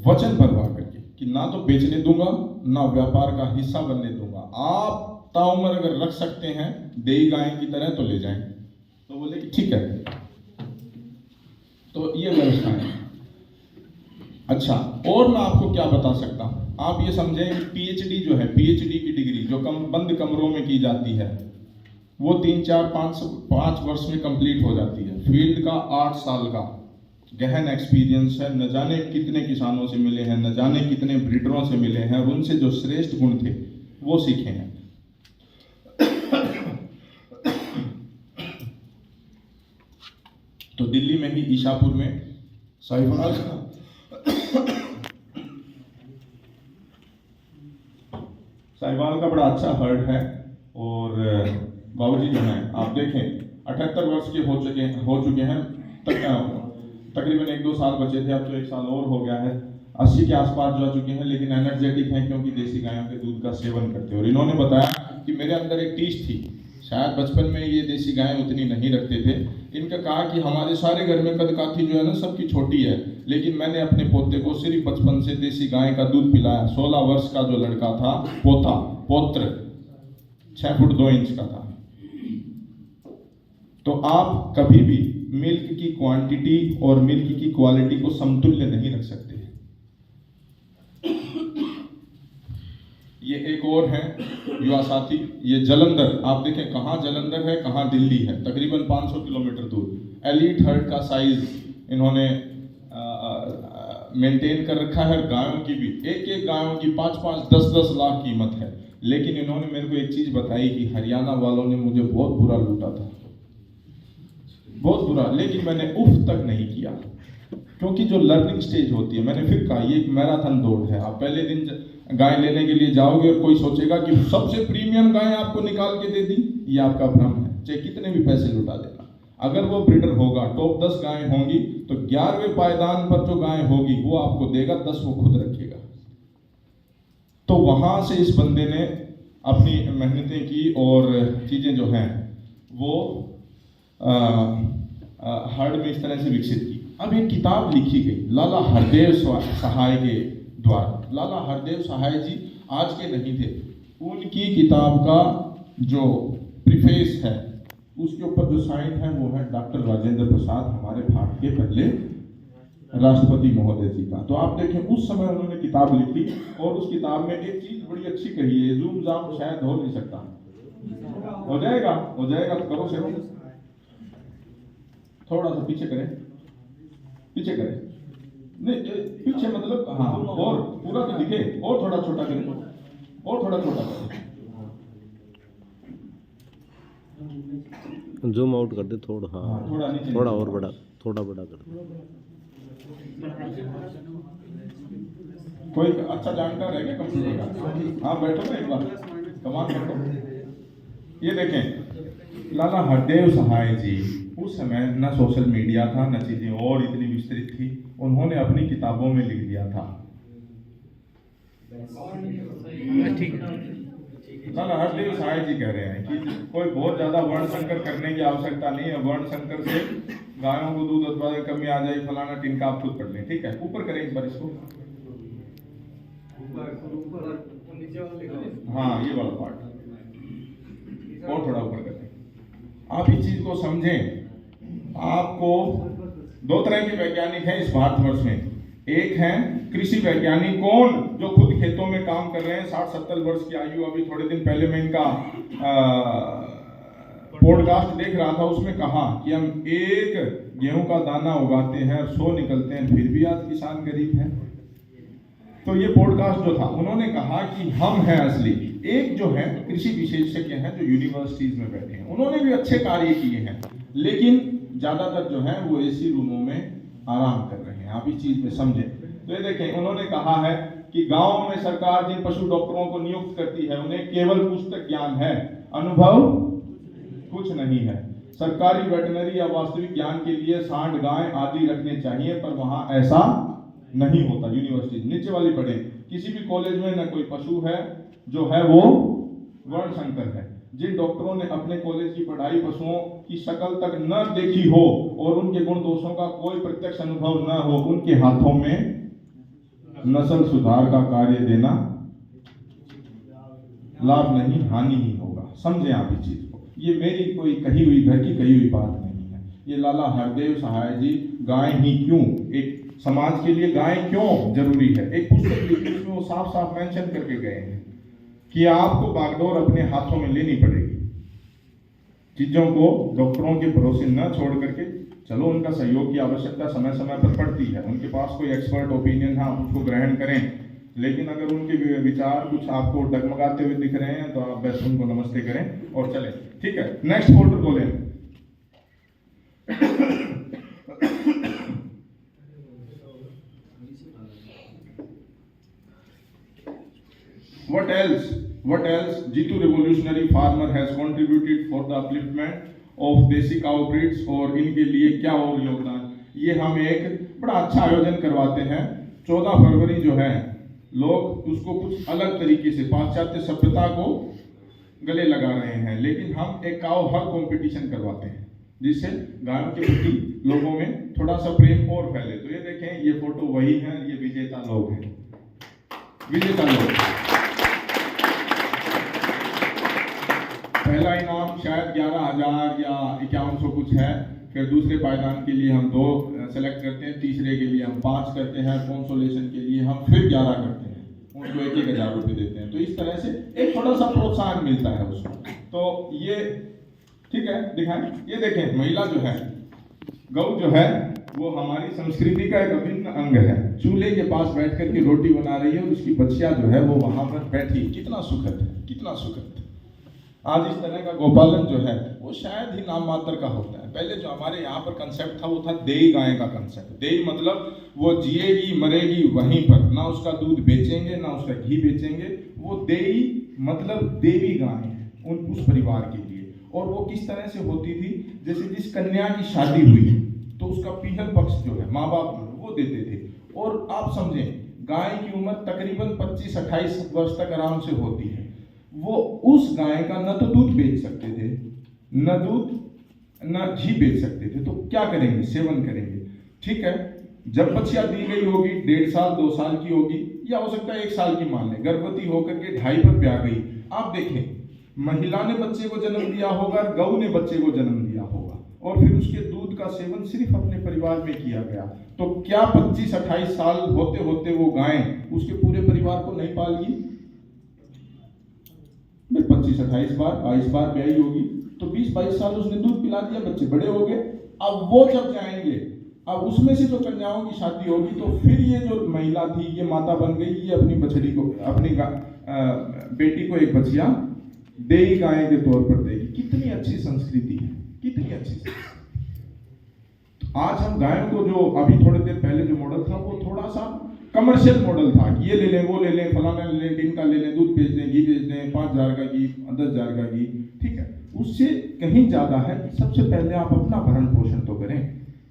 वचन परवाह करके कि ना तो बेचने दूंगा, ना व्यापार का हिस्सा बनने दूंगा। आप ताउम्र अगर रख सकते हैं देई गाय की तरह तो ले जाएं। तो बोले कि ठीक है, तो ये व्यवस्था है। अच्छा, और मैं आपको क्या बता सकता हूं, आप ये समझें पीएचडी जो है, पीएचडी की डिग्री जो बंद कमरों में की जाती है, वो 3-4-5 वर्ष में कंप्लीट हो जाती है। फील्ड का 8 साल का गहन एक्सपीरियंस है, न जाने कितने किसानों से मिले हैं, न जाने कितने ब्रीडरों से मिले हैं, और उनसे जो श्रेष्ठ गुण थे वो सीखे हैं। तो दिल्ली में ही ईशापुर में साहिवाल का बड़ा अच्छा हर्ड है। और बाबूजी जो हैं, आप देखें 78 वर्ष के हो चुके हैं, तकरीबन 1-2 साल बचे थे, अब तो 1 साल और हो गया है। 80 के आसपास जा चुके हैं, लेकिन एनर्जेटिक हैं क्योंकि देसी गायों के दूध का सेवन करते हैं। और इन्होंने बताया कि मेरे अंदर एक टीच थी, शायद बचपन में ये देसी गायें उतनी नहीं रखते थे। इनका कहा कि हमारे सारे घर में कदकाठी जो है ना सबकी छोटी है, लेकिन मैंने अपने पोते को सिर्फ बचपन से देसी गाय का दूध पिलाया। 16 वर्ष का जो लड़का था, पौत्र 6 फुट 2 इंच का था। तो आप कभी भी मिल्क की क्वांटिटी और मिल्क की क्वालिटी को समतुल्य नहीं रख सकते। ये एक और है युवा साथी, ये जलंधर, आप देखें कहाँ जलंधर है, कहाँ दिल्ली है, तकरीबन 500 किलोमीटर दूर। एलीट हर्ड का साइज इन्होंने मेंटेन कर रखा है। गायों की भी एक गायों की 5-5, 10-10 लाख कीमत है। लेकिन इन्होंने मेरे को एक चीज बताई कि हरियाणा वालों ने मुझे बहुत बुरा लूटा था, बहुत बुरा, लेकिन मैंने उफ तक नहीं किया, क्योंकि जो लर्निंग स्टेज होती है, मैंने फिर कहा ये एक मैराथन दौड़ है। आप पहले दिन गाय लेने के लिए जाओगे और कोई सोचेगा कि सबसे प्रीमियम गाय आपको निकाल के दे दी, ये आपका भ्रम है, चाहे कितने भी पैसे लुटा देना। अगर वो ब्रीडर होगा, टॉप 10 गाय होंगी, तो 11वें पायदान पर जो गाय होगी वो आपको देगा, 10 वो खुद रखेगा। तो वहां से इस बंदे ने अपनी मेहनतें की और चीजें जो हैं वो हर्ड में इस तरह से विकसित की। अब एक किताब लिखी गई लाला हरदेव सहाय के द्वारा। लाला हरदेव सहाय जी आज के नहीं थे, उनकी किताब का जो प्रीफेस है उसके ऊपर जो साइन है वो है डॉक्टर राजेंद्र प्रसाद, हमारे भारत के पहले राष्ट्रपति महोदय जी का। तो आप देखें उस समय उन्होंने किताब लिखी और उस किताब में एक चीज बड़ी अच्छी कही है, जूम जाम शायद हो नहीं सकता, हो जाएगा तो करो सेवा, थोड़ा सा पीछे करें नहीं पीछे मतलब हाँ, और पूरा तो दिखे, और थोड़ा छोटा करें, और थोड़ा छोटा करें, जूम आउट कर दे थोड़ा, हाँ थोड़ा नीचे, थोड़ा और बड़ा, थोड़ा बड़ा कर दे। कोई अच्छा जानकार है क्या कंप्यूटर का? हाँ बैठो ना एक बार, कमाल करो। ये देखें लाला हरदेव सहाय जी, उस समय न सोशल मीडिया था न चीजें और इतनी विस्तृत थी, उन्होंने अपनी किताबों में लिख दिया था। लाला हरदेव सहाय जी कह रहे हैं कि कोई बहुत ज्यादा वर्ण संकर करने की आवश्यकता नहीं है, वर्ण संकर से गायों को दूध उत्पादन कमी आ जाए, फलाना टिनका आप खुद पढ़ लें, ठीक है। ऊपर करें इस बार इसको, हाँ ये वाला पार्ट, और थोड़ा ऊपर करें। आप इस चीज को समझें, आपको दो तरह के वैज्ञानिक हैं इस भारतवर्ष में। एक हैं कृषि वैज्ञानिक, कौन जो खुद खेतों में काम कर रहे हैं, 60-70 वर्ष की आयु। अभी थोड़े दिन पहले मैं इनका पॉडकास्ट देख रहा था, उसमें कहा कि हम एक गेहूं का दाना उगाते हैं और 100 निकलते हैं, फिर भी आज किसान गरीब है। तो ये पॉडकास्ट जो था, उन्होंने कहा कि हम हैं असली। एक जो है कृषि विशेषज्ञ हैं जो यूनिवर्सिटीज में बैठे हैं, उन्होंने भी अच्छे कार्य किए हैं, लेकिन ज्यादातर जो है वो एसी रूमों में आराम कर रहे हैं। आप इस चीज में समझें। तो ये देखें, उन्होंने कहा है कि गांव में सरकार जिन पशु डॉक्टरों को नियुक्त करती है उन्हें केवल पुस्तक ज्ञान है, अनुभव कुछ नहीं है। सरकारी वेटनरी या वास्तविक ज्ञान के लिए सांड गाय आदि रखने चाहिए, पर वहां ऐसा नहीं होता। यूनिवर्सिटी नीचे वाली पढ़े, किसी भी कॉलेज में न कोई पशु है जो है वो वर्ण संकर है। जिन डॉक्टरों ने अपने कॉलेज की पढ़ाई पशुओं की शक्ल तक न देखी हो और उनके गुण दोषों का कोई प्रत्यक्ष अनुभव न हो, उनके हाथों में नस्ल सुधार का कार्य देना लाभ नहीं हानि ही होगा। समझे आप इस चीज को। ये मेरी कोई कही हुई घर की कही हुई बात नहीं है। ये लाला हरदेव सहाय जी गाय ही क्यों, एक समाज के लिए गाय क्यों जरूरी है, एक पुस्तक लिखी, उसमें वो साफ साफ मेंशन करके गए हैं कि आपको बागडोर अपने हाथों में लेनी पड़ेगी। चीजों को डॉक्टरों के भरोसे न छोड़ करके चलो, उनका सहयोग की आवश्यकता समय समय पर पड़ती है, उनके पास कोई एक्सपर्ट ओपिनियन है, आप उसको ग्रहण करें, लेकिन अगर उनके विचार कुछ आपको डगमगाते हुए दिख रहे हैं तो आप बस उनको नमस्ते करें और चलें, ठीक है। नेक्स्ट फोल्डर खोलें। What else Jitu revolutionary farmer has contributed for the upliftment of देसी cow breeds, और इनके लिए क्या और योगदान। ये हम एक बड़ा अच्छा आयोजन करवाते हैं। 14 फरवरी जो है लोग उसको कुछ अलग तरीके से पाश्चात्य सभ्यता को गले लगा रहे हैं, लेकिन हम एक काउ हग कंपटीशन करवाते हैं जिससे गायों के प्रति लोगों में थोड़ा सा प्रेम और फैले। तो ये देखें, ये फोटो वही है, ये विजेता लोग हैं, विजेता लोग। पहला इनाम शायद 11,000 या 5100 कुछ है, फिर दूसरे पायदान के लिए हम 2 सेलेक्ट करते हैं, तीसरे के लिए हम 5 करते हैं, कंसोलेशन के लिए हम फिर 11 करते हैं, उनको 1,000 रुपये देते हैं। तो इस तरह से एक थोड़ा सा प्रोत्साहन मिलता है उसको। तो ये ठीक है, दिखाएं। ये देखें, महिला जो है, गौ जो है वो हमारी संस्कृति का एक अभिन्न अंग है। चूल्हे के पास बैठ कर के रोटी बना रही है और उसकी बच्चियां जो है वो वहां पर बैठी, कितना सुखद है, कितना सुखद है। आज इस तरह का गोपालन जो है वो शायद ही नाम मात्र का होता है। पहले जो हमारे यहाँ पर कंसेप्ट था वो था देई गाय का कंसेप्ट। देई मतलब वो जिएगी मरेगी वहीं पर, ना उसका दूध बेचेंगे ना उसका घी बेचेंगे। वो देई मतलब देवी गाय है उस परिवार के लिए। और वो किस तरह से होती थी, जैसे जिस कन्या की शादी हुई तो उसका पीहल पक्ष जो है माँ बाप वो देते थे। और आप समझें, गाय की उम्र तकरीबन 25-28 वर्ष तक आराम से होती है। वो उस गाय का न तो दूध बेच सकते थे, न घी बेच सकते थे, तो क्या करेंगे, सेवन करेंगे। ठीक है, जब बच्चियां दी गई होगी 1.5 साल 2 साल की होगी, या हो सकता है 1 साल की मान लें, गर्भवती होकर के 2.5 पर ब्याह गई। आप देखें, महिला ने बच्चे को जन्म दिया होगा, गौ ने बच्चे को जन्म दिया होगा, और फिर उसके दूध का सेवन सिर्फ अपने परिवार में किया गया, तो क्या 25-28 साल होते होते वो गाय उसके पूरे परिवार को नहीं पालेगी? 25-28 बार 22 बार ब्याई होगी तो 20-22 साल उसने दूध पिला दिया, बच्चे बड़े हो गए। अब वो जब जाएंगे, अब उसमें से जो कन्याओं की शादी होगी तो फिर ये जो महिला थी ये माता बन गई, ये अपनी बछड़ी को, अपनी बेटी को एक बछिया देई गाय के तौर पर देगी। कितनी अच्छी संस्कृति है, कितनी अच्छी संस्कृति। आज हम गायों को, जो अभी थोड़ी देर पहले जो मॉडल था वो थोड़ा सा कमर्शियल मॉडल था कि ये ले लें, वो ले लें, फलाना ले लें, टिन का ले लें, दूध बेच दें, घी बेच दें, 5,000 का घी, 10,000 का घी, ठीक है। उससे कहीं ज्यादा है, सबसे पहले आप अपना भरण पोषण तो करें।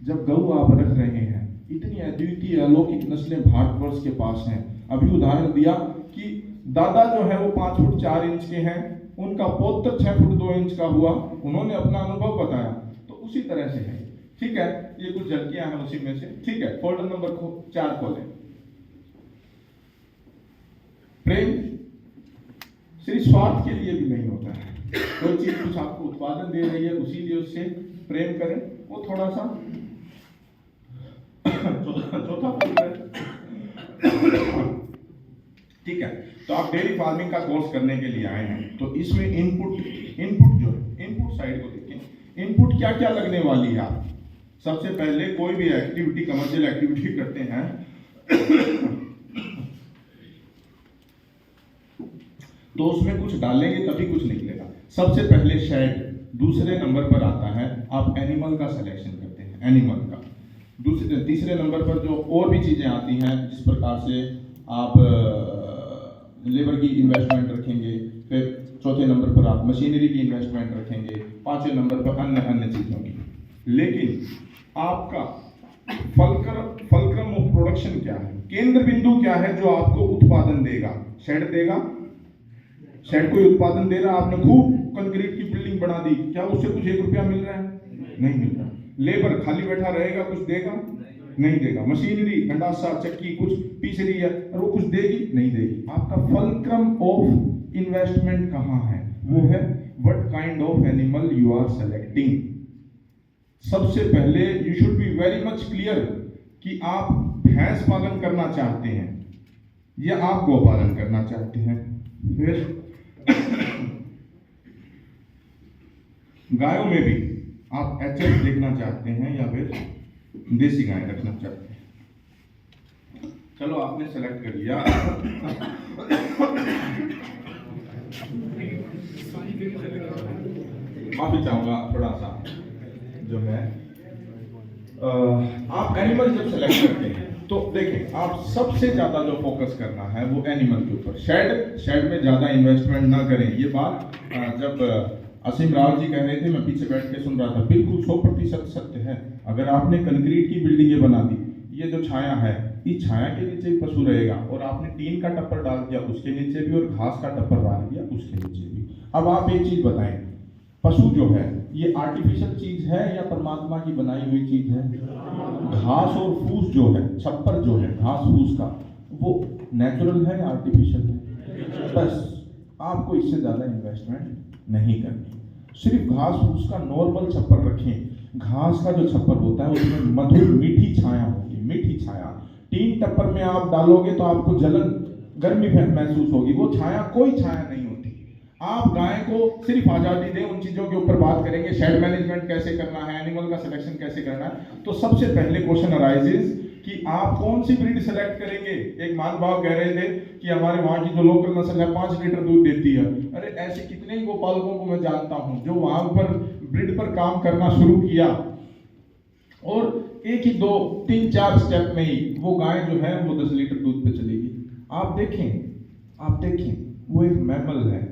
जब गऊ आप रख रहे हैं, इतनी अद्वितीय अलौकिक नस्लें भारतवर्ष के पास हैं। अभी उदाहरण दिया कि दादा जो है वो 5 फुट 4 इंच के हैं, उनका पौत्र 6 फुट 2 इंच का हुआ, उन्होंने अपना अनुभव बताया, तो उसी तरह से है, ठीक है। ये कुछ झलकियां हैं उसी में से, ठीक है। फोल्डर नंबर 4 खोलें। प्रेम सिर्फ स्वार्थ के लिए भी नहीं होता है। कोई चीज कुछ आपको उत्पादन दे रही है, उसी लिए उससे प्रेम करें। वो थोड़ा सा चौथा पॉइंट है, ठीक है। तो आप डेयरी फार्मिंग का कोर्स करने के लिए आए हैं, तो इसमें इनपुट जो है, इनपुट साइड को देखें। इनपुट क्या क्या लगने वाली है। आप सबसे पहले कोई भी एक्टिविटी, कमर्शियल एक्टिविटी करते हैं तो उसमें कुछ डालेंगे तभी कुछ निकलेगा। सबसे पहले शेड, दूसरे नंबर पर आता है आप एनिमल का सिलेक्शन करते हैं, एनिमल का। तीसरे नंबर पर जो और भी चीजें आती हैं, जिस प्रकार से आप लेबर की इन्वेस्टमेंट रखेंगे, फिर चौथे नंबर पर आप मशीनरी की इन्वेस्टमेंट रखेंगे, पांचवें नंबर पर अन्य चीजों की। लेकिन आपका फलक्रम ऑफ प्रोडक्शन क्या है, केंद्र बिंदु क्या है जो आपको उत्पादन देगा? शेड देगा। शेड कोई उत्पादन दे रहा, आपने खूब कंक्रीट की बिल्डिंग बना दी, क्या उससे कुछ 1 रुपया मिल रहा है? नहीं मिल रहा। लेबर खाली बैठा रहेगा, कुछ देगा? नहीं देगा। मशीनरी, गंडासा, चक्की कुछ पीस रही है और वो कुछ देगी? नहीं देगी। आपका फलक्रम ऑफ इन्वेस्टमेंट कहाँ है? वो है what kind of animal you are selecting. सबसे पहले you should be very much clear कि आप भैंस पालन करना चाहते हैं या आप गौ पालन करना चाहते हैं। फिर गायों में भी आप एचएफ देखना चाहते हैं या फिर देसी गाय रखना चाहते हैं। चलो आपने सेलेक्ट कर लिया। माफी चाहूंगा थोड़ा सा, जो है आप एनिमल जब सेलेक्ट करते हैं तो देखें, आप सबसे ज्यादा जो फोकस करना है वो एनिमल के ऊपर। शेड में ज्यादा इन्वेस्टमेंट ना करें। ये बात जब असीम राव जी कह रहे थे, मैं पीछे बैठ के सुन रहा था, बिल्कुल 100% सत्य है। अगर आपने कंक्रीट की बिल्डिंगें बना दी, ये जो छाया है, इस छाया के नीचे भी पशु रहेगा, और आपने टीन का टप्पर डाल दिया उसके नीचे भी, और घास का टप्पर डाल दिया उसके नीचे भी। अब आप एक चीज बताएं, पशु जो है ये आर्टिफिशियल चीज है या परमात्मा की बनाई हुई चीज है? घास और फूस जो है, छप्पर जो है घास फूस का, वो नेचुरल है या आर्टिफिशियल है? बस आपको इससे ज्यादा इन्वेस्टमेंट नहीं करनी। सिर्फ घास फूस का नॉर्मल छप्पर रखें। घास का जो छप्पर होता है उसमें मधुर मीठी छाया होती है, मीठी छाया। टीन टप्पर में आप डालोगे तो आपको जलन, गर्मी महसूस होगी, वो छाया कोई छाया नहीं होती। आप गाय को सिर्फ आजादी दें। उन चीजों के ऊपर बात करेंगे, शेड मैनेजमेंट कैसे करना है, एनिमल का सिलेक्शन कैसे करना है। तो सबसे पहले क्वेश्चन अराइजेस कि आप कौन सी ब्रीड सेलेक्ट करेंगे। एक मानभाव कह रहे थे कि हमारे वहां की जो लोकल नस्ल है 5 लीटर दूध देती है। अरे ऐसे कितने ही गोपालकों को मैं जानता हूं जो वहां पर ब्रीड पर काम करना शुरू किया और एक ही 2, 3, 4 स्टेप में ही वो गाय जो है वो 10 लीटर दूध पे चलेगी। आप देखें वो एक मैमल है,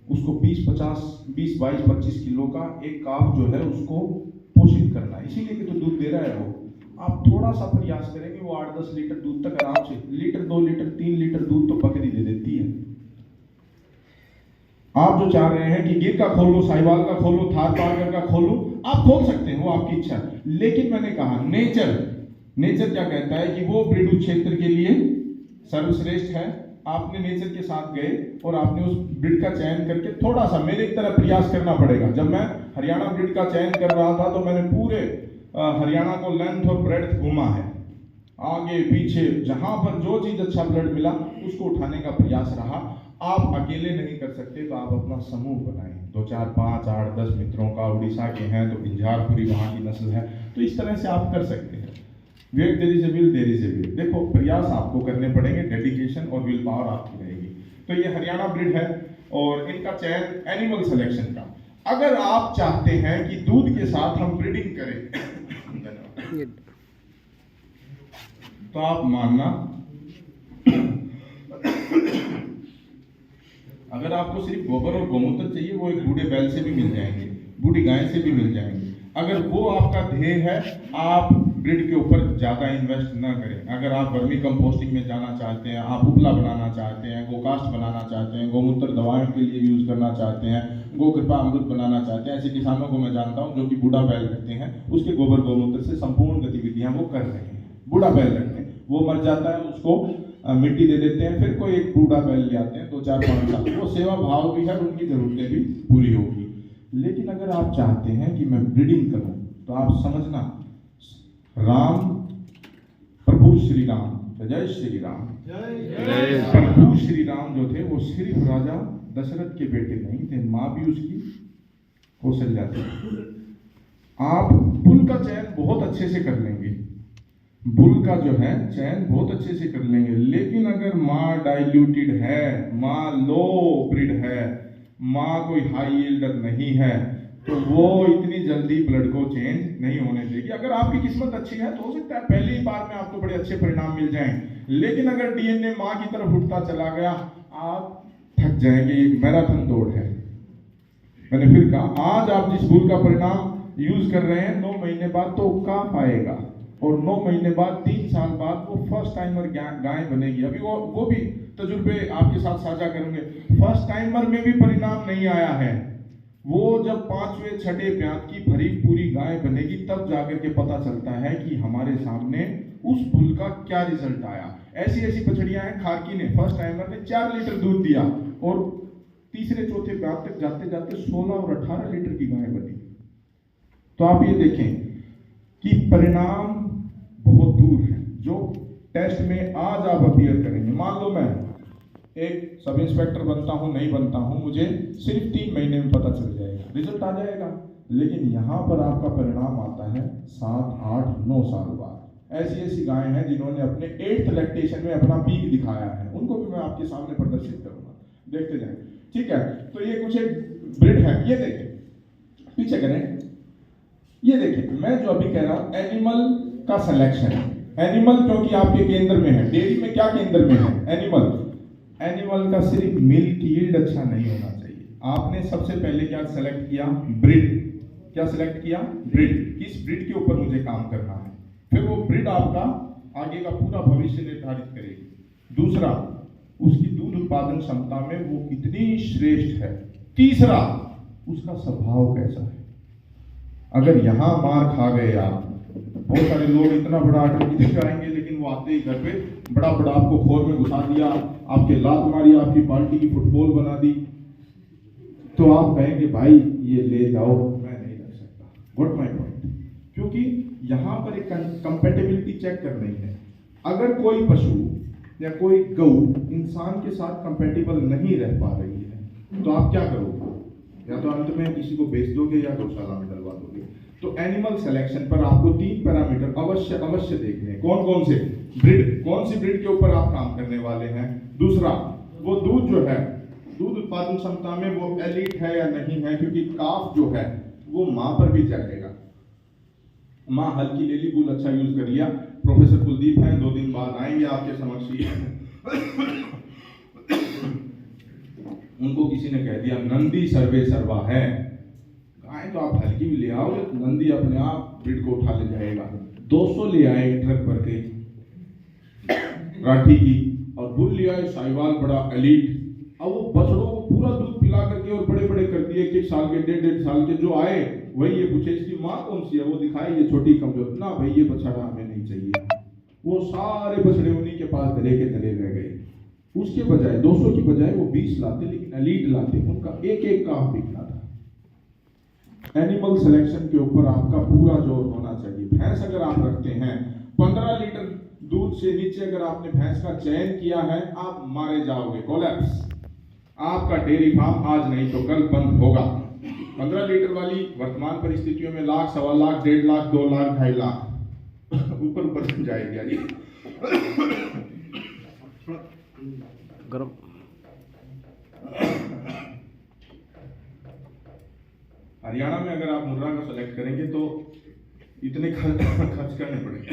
उसको 20, 22, 25 किलो का एक काफ जो है उसको पोषित करना है, इसीलिए कि तो दूध दे रहा है वो। आप थोड़ा सा प्रयास करेंगे वो 8-10 लीटर दूध तक आराम से, लीटर 2 लीटर 3 लीटर दूध तो बकरी दे देती है। आप जो चाह रहे हैं कि गिर का खोल लो, साहिवाल का खोल लो, थार पारकर का खोल लो, आप खोल सकते हैं, वो आपकी इच्छा है। लेकिन मैंने कहा नेचर क्या कहता है कि वो ब्रीड क्षेत्र के लिए सर्वश्रेष्ठ है। आपने नेचर के साथ गए और आपने उस ब्रीड का चयन करके थोड़ा सा मेरे की तरह प्रयास करना पड़ेगा। जब मैं हरियाणा ब्रीड का चयन कर रहा था तो मैंने पूरे हरियाणा को लेंथ और ब्रेड्थ घूमा है, आगे पीछे, जहां पर जो चीज अच्छा ब्लड मिला उसको उठाने का प्रयास रहा। आप अकेले नहीं कर सकते तो आप अपना समूह बनाएं, 2 4 5 8 10 मित्रों का, उड़ीसा के हैं तो पिंजारपुरी वहां की नस्ल है, तो इस तरह से आप कर सकते हैं। Wait there is a will, there is a way. देखो प्रयास आपको करने पड़ेंगे, डेडिकेशन और विल पावर आपकी रहेगी। तो ये हरियाणा ब्रीड है और इनका चयन एनिमल सिलेक्शन का। अगर आप चाहते हैं कि दूध के साथ हम ब्रीडिंग करें तो आप मानना, अगर आपको सिर्फ गोबर और गोमूत्र चाहिए वो एक बूढ़े बैल से भी मिल जाएंगे, बूढ़ी गाय से भी मिल जाएंगे। अगर वो आपका ध्येय है, आप ब्रीड के ऊपर ज़्यादा इन्वेस्ट ना करें। अगर आप वर्मी कंपोस्टिंग में जाना चाहते हैं, आप उपला बनाना चाहते हैं, गोकास्ट बनाना चाहते हैं, गोमूत्र दवाओं के लिए यूज़ करना चाहते हैं, गो कृपा अमृत बनाना चाहते हैं, ऐसे किसानों को मैं जानता हूँ जो कि बूढ़ा बैल रखते हैं, उसके गोबर गोमूत्र से संपूर्ण गतिविधियाँ वो कर रहे हैं। बूढ़ा बैल रखते हैं, वो मर जाता है, उसको मिट्टी दे देते हैं, फिर कोई एक बूढ़ा बैल ले आते हैं 2 4 5 साल, वो सेवा भाव भी है, उनकी जरूरतें भी पूरी होगी। लेकिन अगर आप चाहते हैं कि मैं ब्रीडिंग करूं तो आप समझना, राम प्रभु श्री राम, जय श्री राम, प्रभु श्री राम जो थे वो सिर्फ राजा दशरथ के बेटे नहीं थे, माँ भी उसकी कौशल्या थी। आप बुल का चयन बहुत अच्छे से कर लेंगे, बुल का जो है चयन बहुत अच्छे से कर लेंगे, लेकिन अगर माँ डाइल्यूटेड है, माँ लो ब्रीड है, माँ कोई हाई यील्डर नहीं है, तो वो इतनी जल्दी ब्लड को चेंज नहीं होने देगी। अगर आपकी किस्मत अच्छी है तो हो सकता है पहली बार में आपको बड़े अच्छे परिणाम मिल जाएं, लेकिन अगर डीएनए माँ की तरफ उठता चला गया, आप थक जाएंगे। एक मैराथन दौड़ है। मैंने फिर कहा, आज आप जिस बुल का परिणाम यूज कर रहे हैं 9 महीने बाद तो काम आएगा, और 9 महीने बाद 3 साल बाद वो फर्स्ट टाइमर गाय बनेगी। अभी वो भी तजुर्बे आपके साथ साझा करेंगे। फर्स्ट टाइमर में भी परिणाम नहीं आया है, वो जब 5वें 6ठे ब्यात की भरी पूरी गाय बनेगी तब जाकर के पता चलता है कि हमारे सामने उस बुल का क्या रिजल्ट आया। ऐसी ऐसी बछड़ियां हैं, खारकी ने फर्स्ट टाइमर ने 4 लीटर दूध दिया और तीसरे चौथे ब्यात तक जाते जाते 16 और 18 लीटर की गाय बनी। तो आप ये देखें कि परिणाम बहुत दूर है। जो टेस्ट में आज आप अपीयर करेंगे, मान लो मैं एक सब इंस्पेक्टर बनता हूं, नहीं बनता हूं, मुझे सिर्फ 3 महीने में पता चल जाएगा, रिजल्ट आ जाएगा। लेकिन यहाँ पर आपका परिणाम आता है 7 8 9 साल बाद। ऐसी ऐसी गायें हैं जिन्होंने अपने 8th लैक्टेशन में अपना पीक दिखाया है, उनको भी मैं आपके सामने प्रदर्शित करूंगा, देखते जाएं। ठीक है, तो ये कुछ एक ब्रीड है। ये देखें, पीछे करें, ये देखें, मैं जो अभी कह रहा हूं एनिमल का सिलेक्शन है। एनिमल क्योंकि आपके केंद्र में है, डेयरी में क्या केंद्र में है? एनिमल का सिर्फ मिल्क यील्ड अच्छा नहीं होना चाहिए। आपने सबसे पहले क्या सिलेक्ट किया? ब्रीड। क्या सिलेक्ट किया? ब्रीड। किस ब्रीड के ऊपर मुझे काम करना है, फिर वो ब्रीड आपका आगे का पूरा भविष्य निर्धारित करेगी। दूसरा, उसकी दूध उत्पादन क्षमता में वो कितनी श्रेष्ठ है। तीसरा, उसका स्वभाव कैसा है। अगर यहां मार खा गए आप, बहुत सारे लोग इतना बड़ा आर्डर भी दिखाएंगे लेकिन वो आते ही घर पे बड़ा बड़ा आपको खोर में घुसा दिया, आपके लात मारी, आपकी पार्टी की फुटबॉल बना दी, तो आप कहेंगे भाई ये ले जाओ, मैं नहीं रख सकता। What my point? क्योंकि यहाँ पर एक कंपेटेबिलिटी चेक करनी है। अगर कोई पशु या कोई गौ इंसान के साथ कंपेटेबल नहीं रह पा रही है तो आप क्या करोगे? या तो अंत में किसी को बेच दोगे या गौशाला में डलवा दोगे। तो एनिमल सिलेक्शन पर आपको 3 पैरामीटर अवश्य देखने हैं। कौन कौन से? ब्रीड, कौन सी ब्रीड के ऊपर आप काम करने वाले हैं। दूसरा, वो दूध जो है, दूध उत्पादन क्षमता में वो एलिट है या नहीं है, क्योंकि काफ जो है वो माँ पर भी जाएगा। माँ हल्की लेली बुल अच्छा यूज कर लिया। प्रोफेसर कुलदीप हैं, 2 दिन बाद आएंगे आपके समक्ष ही। उनको किसी ने कह दिया नंदी सर्वे सर्वा है। गाय तो आप हल्की भी ले आओ, नंदी अपने आप ब्रीड को उठा ले जाएगा। 200 ले आए ट्रक भर के राठी की, और बुल ले आए साहिवाल बड़ा एलीट। अब वो बछड़ों को पूरा दूध पिला करके और बड़े बड़े कर दिए, 1 साल के 1.5 साल के। जो आए वही ये पूछे इसकी माँ कौन सी है, वो दिखाई ये छोटी कमजोर। ना भाई ये बछड़ा हमें नहीं चाहिए। वो सारे बछड़े उन्हीं के पास धरे के धरे रह गए। उसके बजाय 200 की बजाय वो 20 लाते, लेकिन एलीट लाते, उनका एक एक काफ बिकना था। एनिमल सिलेक्शन के ऊपर आपका पूरा जोर होना चाहिए। भैंस अगर आप रखते हैं, 15 लीटर दूध से नीचे अगर आपने भैंस का चयन किया है, आप मारे जाओगे, कोलैप्स। आपका डेयरी फार्म आज नहीं तो कल बंद होगा। 15 लीटर वाली वर्तमान परिस्थितियों में लाख, सवा लाख, 1.5 लाख, 2 लाख, 2.5 लाख ऊपर जाएगी यानी। गरम हरियाणा में अगर आप मुर्रा का सेलेक्ट करेंगे तो इतने खर्च करने पड़ेंगे।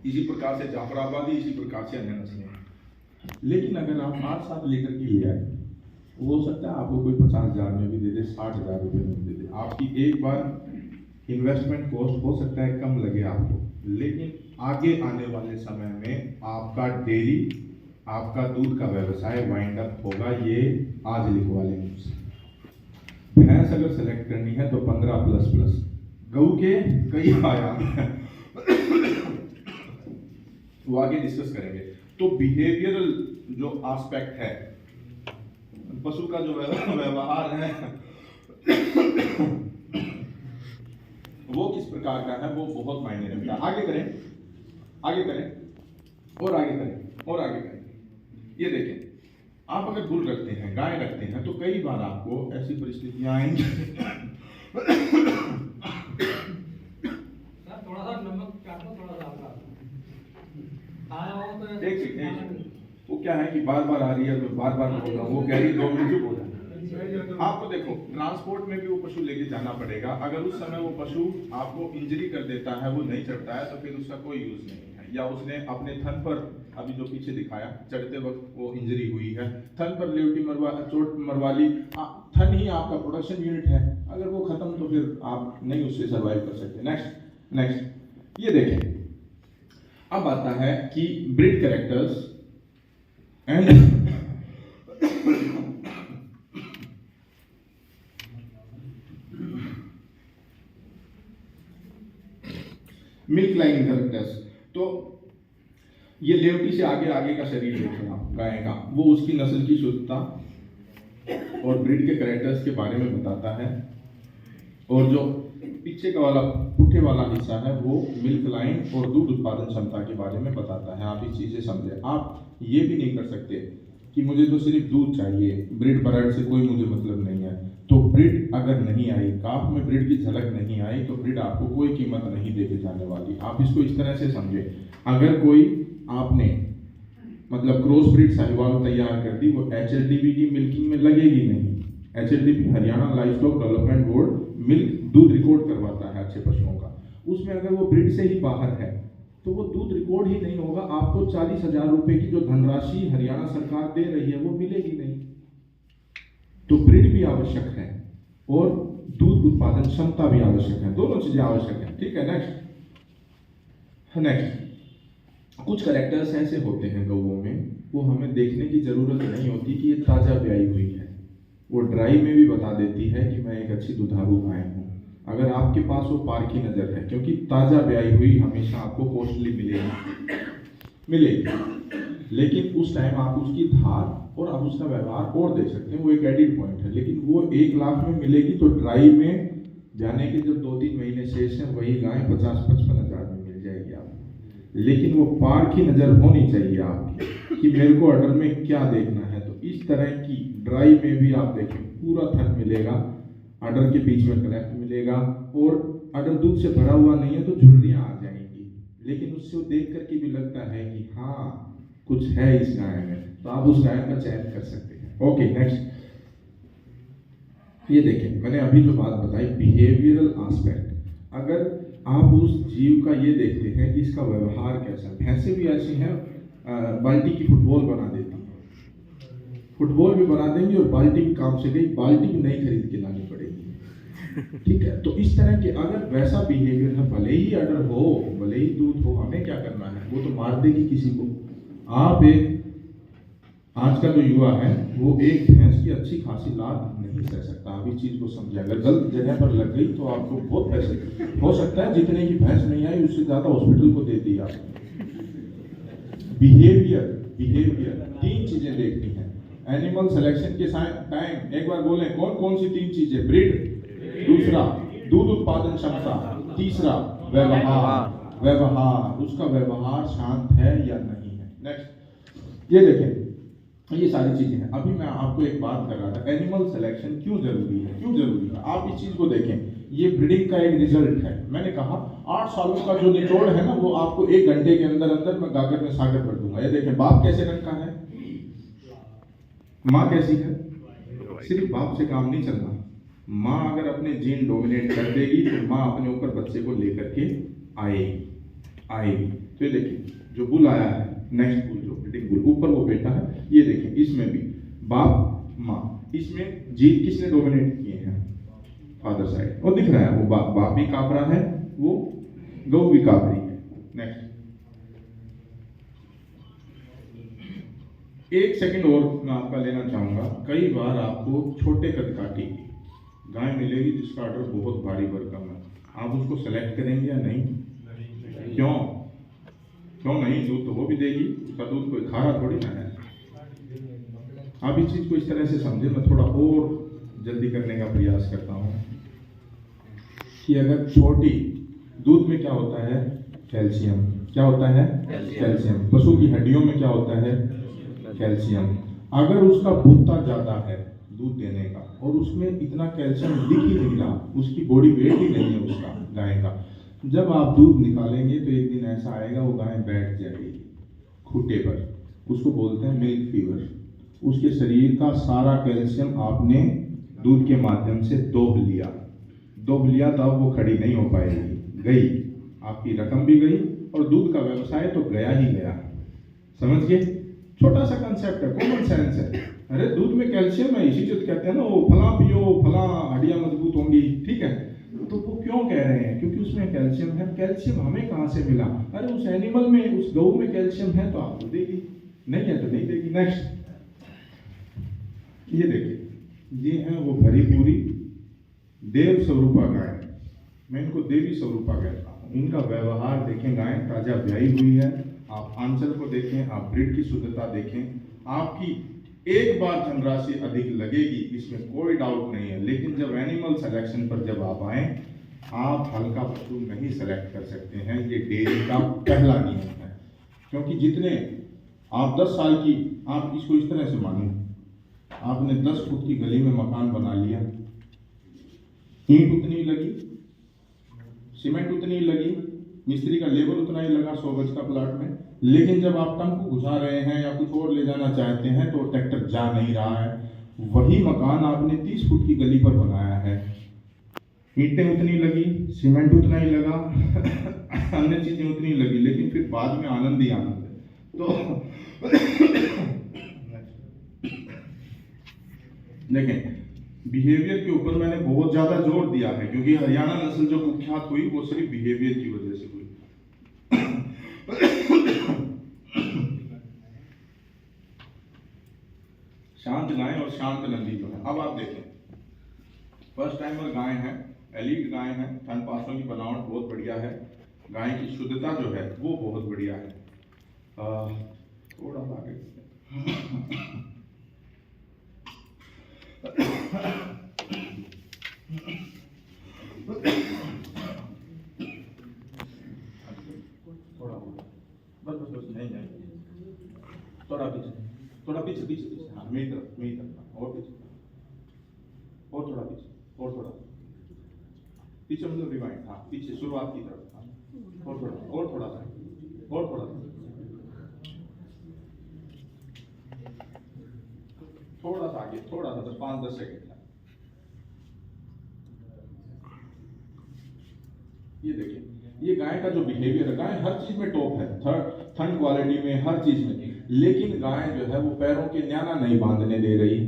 इसी प्रकार से जाफराबादी, इसी प्रकार से अन्य नस्लें हैं। लेकिन अगर आप 8-7 लीटर की ले आए, हो सकता है आपको कोई 50,000 में भी दे दे, 60,000 रुपये में दे दे। आपकी एक बार इन्वेस्टमेंट कॉस्ट हो सकता है कम लगे आपको, लेकिन आगे आने वाले समय में आपका डेयरी, आपका दूध का व्यवसाय वाइंड अप होगा। ये आज लिखवा लेंगे। भैंस अगर सेलेक्ट करनी है तो 15++। गऊ के कई आयाम हैं, वो आगे डिस्कस करेंगे। तो बिहेवियरल जो एस्पेक्ट है, पशु का जो व्यवहार है वो किस प्रकार का है, वो बहुत मायने रखता है। आगे करें, आगे करें और आगे करें और आगे करें। ये देखें, आप अगर बुल रखते हैं, गाय रखते हैं, तो कई बार आपको ऐसी परिस्थितियां आएंगी। थोड़ा सा नमक चाट लो, थोड़ा सा आपका आया हो तो एक सेकंड, वो क्या है कि बार बार आ रही है, तो बार बार बोल रहा हूँ, वो कह रही 2 मिनट चुप हो जाए। आपको देखो, ट्रांसपोर्ट में भी वो पशु लेके जाना पड़ेगा। अगर उस समय वो पशु आपको इंजरी कर देता है, वो नहीं चढ़ता है, तो फिर उसका कोई यूज नहीं है। या उसने अपने थन पर, अभी जो पीछे दिखाया, चढ़ते वक्त वो इंजरी हुई है, थन पर लेवटी चोट मरवा ली, थन ही आपका प्रोडक्शन यूनिट है, अगर वो खत्म तो फिर आप नहीं उससे सर्वाइव कर सकते। नेक्स्ट ये देखें, अब आता है कि breed characters and milk line characters. तो ये लेवटी से आगे आगे का शरीर देखना गाय का, वो उसकी नस्ल की शुद्धता और ब्रीड के कैरेक्टर्स के बारे में बताता है। और जो पीछे का वाला पुट्ठे वाला हिस्सा है, वो मिल्क लाइन और दूध उत्पादन क्षमता के बारे में बताता है। आप इस चीज़ें समझें। आप ये भी नहीं कर सकते कि मुझे तो सिर्फ दूध चाहिए, ब्रीड बर्ड से कोई मुझे मतलब नहीं है। तो ब्रीड अगर नहीं आई, काफ में ब्रीड की झलक नहीं आई, तो ब्रीड आपको कोई कीमत नहीं देके जाने वाली। आप इसको इस तरह से समझे, अगर कोई आपने मतलब क्रॉस ब्रीड साहिवाल तैयार कर दी, वो HLDB की मिल्किंग में लगेगी नहीं। HLDB Haryana life stock development board milk दूध रिकॉर्ड करवाता है अच्छे पशुओं का। उसमें अगर वो ब्रीड से ही बाहर है तो वो दूध रिकॉर्ड ही नहीं होगा। आपको 40,000 रुपए की जो धनराशि हरियाणा सरकार दे रही है, वो मिलेगी नहीं। तो ब्रीड भी आवश्यक है और दूध उत्पादन क्षमता भी आवश्यक है, दोनों चीजें आवश्यक है। ठीक है, नेक्स्ट कुछ कैरेक्टर्स ऐसे होते हैं गौओं में, वो हमें देखने की जरूरत नहीं होती कि ये ताजा ब्याई हुई है। वो ड्राई में भी बता देती है कि मैं एक अच्छी दुधारू गाय हूँ, अगर आपके पास वो पारखी नजर है, क्योंकि ताजा ब्याई हुई हमेशा आपको कॉस्टली मिलेगी। लेकिन उस टाइम आप उसकी धार और आप उसका व्यवहार और देख सकते हैं, वो एक एडिड पॉइंट है। लेकिन वो 1 लाख में मिलेगी तो ड्राई में जाने के जो 2-3 महीने शेष हैं, वही गाय 50-55 हज़ार में मिल जाएगी आपको। लेकिन वो पारखी नजर होनी चाहिए आपकी कि मेरे को ऑर्डर में क्या देखना है। तो इस तरह की ड्राई में भी आप देखें, पूरा थन मिलेगा, अडर के बीच में क्लेफ्ट मिलेगा, और अडर दूध से भरा हुआ नहीं है तो झुर्रियां आ जाएंगी, लेकिन उससे वो देख करके भी लगता है कि हाँ कुछ है इस गाय में, तो आप उस गाय का चयन कर सकते हैं। ओके, नेक्स्ट ये देखें, मैंने अभी जो बात बताई बिहेवियरल एस्पेक्ट, अगर आप उस जीव का ये देखते हैं कि इसका व्यवहार कैसा है। भैंसें भी ऐसी हैं, बाल्टी की फुटबॉल बना देती है, फुटबॉल भी बना देंगी और बाल्टी भी काम से गई, बाल्टी भी नई खरीद के लानी पड़ेगी। ठीक है, तो इस तरह के अगर वैसा बिहेवियर है, भले ही ऑर्डर हो, भले ही दूध हो, हमें क्या करना है, वो तो मार देगी किसी को। आप एक आज का जो युवा है वो एक भैंस की अच्छी खासी लात नहीं सह सकता। आप इस चीज को समझे, अगर गलत जगह पर लग गई तो आपको बहुत पैसे, हो सकता है जितने की भैंस नहीं आई उससे ज्यादा हॉस्पिटल को दे दी आपने। बिहेवियर, बिहेवियर 3 चीजें देखनी है एनिमल सिलेक्शन के टाइम। एक बार बोलें कौन कौन सी 3 चीजें? ब्रीड, दूसरा दूध उत्पादन क्षमता, तीसरा व्यवहार। व्यवहार, उसका व्यवहार शांत है या नहीं है। नेक्स्ट, ये देखें, ये सारी चीजें हैं। अभी मैं आपको एक बात कर रहा था, एनिमल सिलेक्शन क्यों जरूरी है, क्यों जरूरी है। आप इस चीज को देखें, ये ब्रीडिंग का एक रिजल्ट है। मैंने कहा 8 सालों का जो निचोड़ है ना, वो आपको 1 घंटे के अंदर अंदर मैं गागर में सागर कर दूंगा। ये देखें, बाप कैसे रंग का है, माँ कैसी है। सिर्फ बाप से काम नहीं चलना, माँ अगर अपने जीन डोमिनेट कर देगी तो माँ अपने ऊपर बच्चे को लेकर के आएगी। तो ये देखिए, जो बुल आया है, नेक्स्ट बुल जो ब्रीडिंग बुल, ऊपर वो बेटा है। ये देखें, इसमें भी बाप माँ, इसमें जीन किसने डोमिनेट किए हैं? Father side. और दिख रहा है वो बाप भी काप रहा है, वो गौ भी काप रही है। नेक्स्ट, 1 सेकंड और मैं आपका लेना चाहूंगा। कई बार आपको छोटे कद काटी गाय मिलेगी जिसका ऑर्डर बहुत भारी भरकम है, आप उसको सेलेक्ट करेंगे या नहीं? क्यों नहीं? दूध तो वो भी देगी, उसका दूध कोई खारा थोड़ी ना है। आप इस चीज को इस तरह से समझे। मैं थोड़ा और जल्दी करने का प्रयास करता हूँ कि अगर छोटी दूध में क्या होता है? कैल्शियम। क्या होता है? कैल्शियम। पशु की हड्डियों में क्या होता है? कैल्शियम। अगर उसका बूता ज्यादा है दूध देने का और उसमें इतना कैल्शियम दिख ही नहीं रहा, उसकी बॉडी वेट ही नहीं है उसका, गाय का, जब आप दूध निकालेंगे तो एक दिन ऐसा आएगा वो गाय बैठ जाएगी खूंटे पर, उसको बोलते हैं मिल्क फीवर। उसके शरीर का सारा कैल्शियम आपने दूध के माध्यम से दोब लिया तो अब वो खड़ी नहीं हो पाएगी, गई, आपकी रकम भी गई और दूध का व्यवसाय तो गया ही गया। समझ गए? छोटा सा कंसेप्ट है, कॉमन सेंस है। अरे दूध में कैल्शियम है, इसी चीज कहते हैं ना, वो फला पियो, फला हड्डियां मजबूत होंगी, ठीक है। तो वो क्यों कह रहे हैं? क्योंकि उसमें कैल्शियम है। कैल्शियम हमें कहाँ से मिला? अरे उस एनिमल में, उस गऊ में कैल्शियम है तो आपको देगी, नहीं है तो नहीं देगी। नेक्स्ट, ये देखिए, ये है वो भरी पूरी देव स्वरूपा गाय। मैं इनको देवी स्वरूपा कहता हूँ। इनका व्यवहार देखें, गाय ताजा ब्याई हुई है। आप आंचल को देखें, आप ब्रीड की शुद्धता देखें, आपकी एक बार धनराशि अधिक लगेगी, इसमें कोई डाउट नहीं है। लेकिन जब एनिमल सिलेक्शन पर जब आप आए, आप हल्का पशु नहीं सेलेक्ट कर सकते हैं। ये डेयरी का पहला नियम है। क्योंकि जितने आप 10 साल की, आप इसको इस तरह से मानो, आपने 10 फुट की गली में मकान बना लिया, ईंट उतनी लगी, सीमेंट उतनी लगी, मिस्त्री का लेबर उतना ही लगा 100 गज का प्लाट में। लेकिन जब आप टंकी घुसा रहे हैं या कुछ और ले जाना चाहते हैं तो ट्रैक्टर जा नहीं रहा है। वही मकान आपने 30 फुट की गली पर बनाया है, ईंटें उतनी लगी, सीमेंट उतना ही लगा, अन्य चीजें उतनी लगी, लेकिन फिर बाद में आनंद ही आनंद है। तो देखें, बिहेवियर के ऊपर मैंने बहुत ज्यादा जोर दिया है, क्योंकि हरियाणा नस्ल जो कुख्यात हुई वो सिर्फ बिहेवियर की वजह से हुई। शांत गाय और शांत नंदी जो है, अब आप देखें, फर्स्ट टाइमर गाय है, एलीट गाय है, थन पासों की बनावट बहुत बढ़िया है, गाय की शुद्धता जो है वो बहुत बढ़िया है। थोड़ा सा आगे बस नहीं, थोड़ा पीछे, हाँ, मेरी तरफ, और पीछे, और थोड़ा पीछे मतलब रिवाइंड, हाँ, पीछे शुरुआत की तरफ, हाँ, और थोड़ा सा, थोड़ा सा आगे, थोड़ा सा, बस 5-10 सेकंड। ये देखिए, ये गाय का जो बिहेवियर है, गाय हर चीज में टॉप है, थन क्वालिटी में, हर चीज में। लेकिन गाय जो है वो पैरों के न्याना नहीं बांधने दे रही।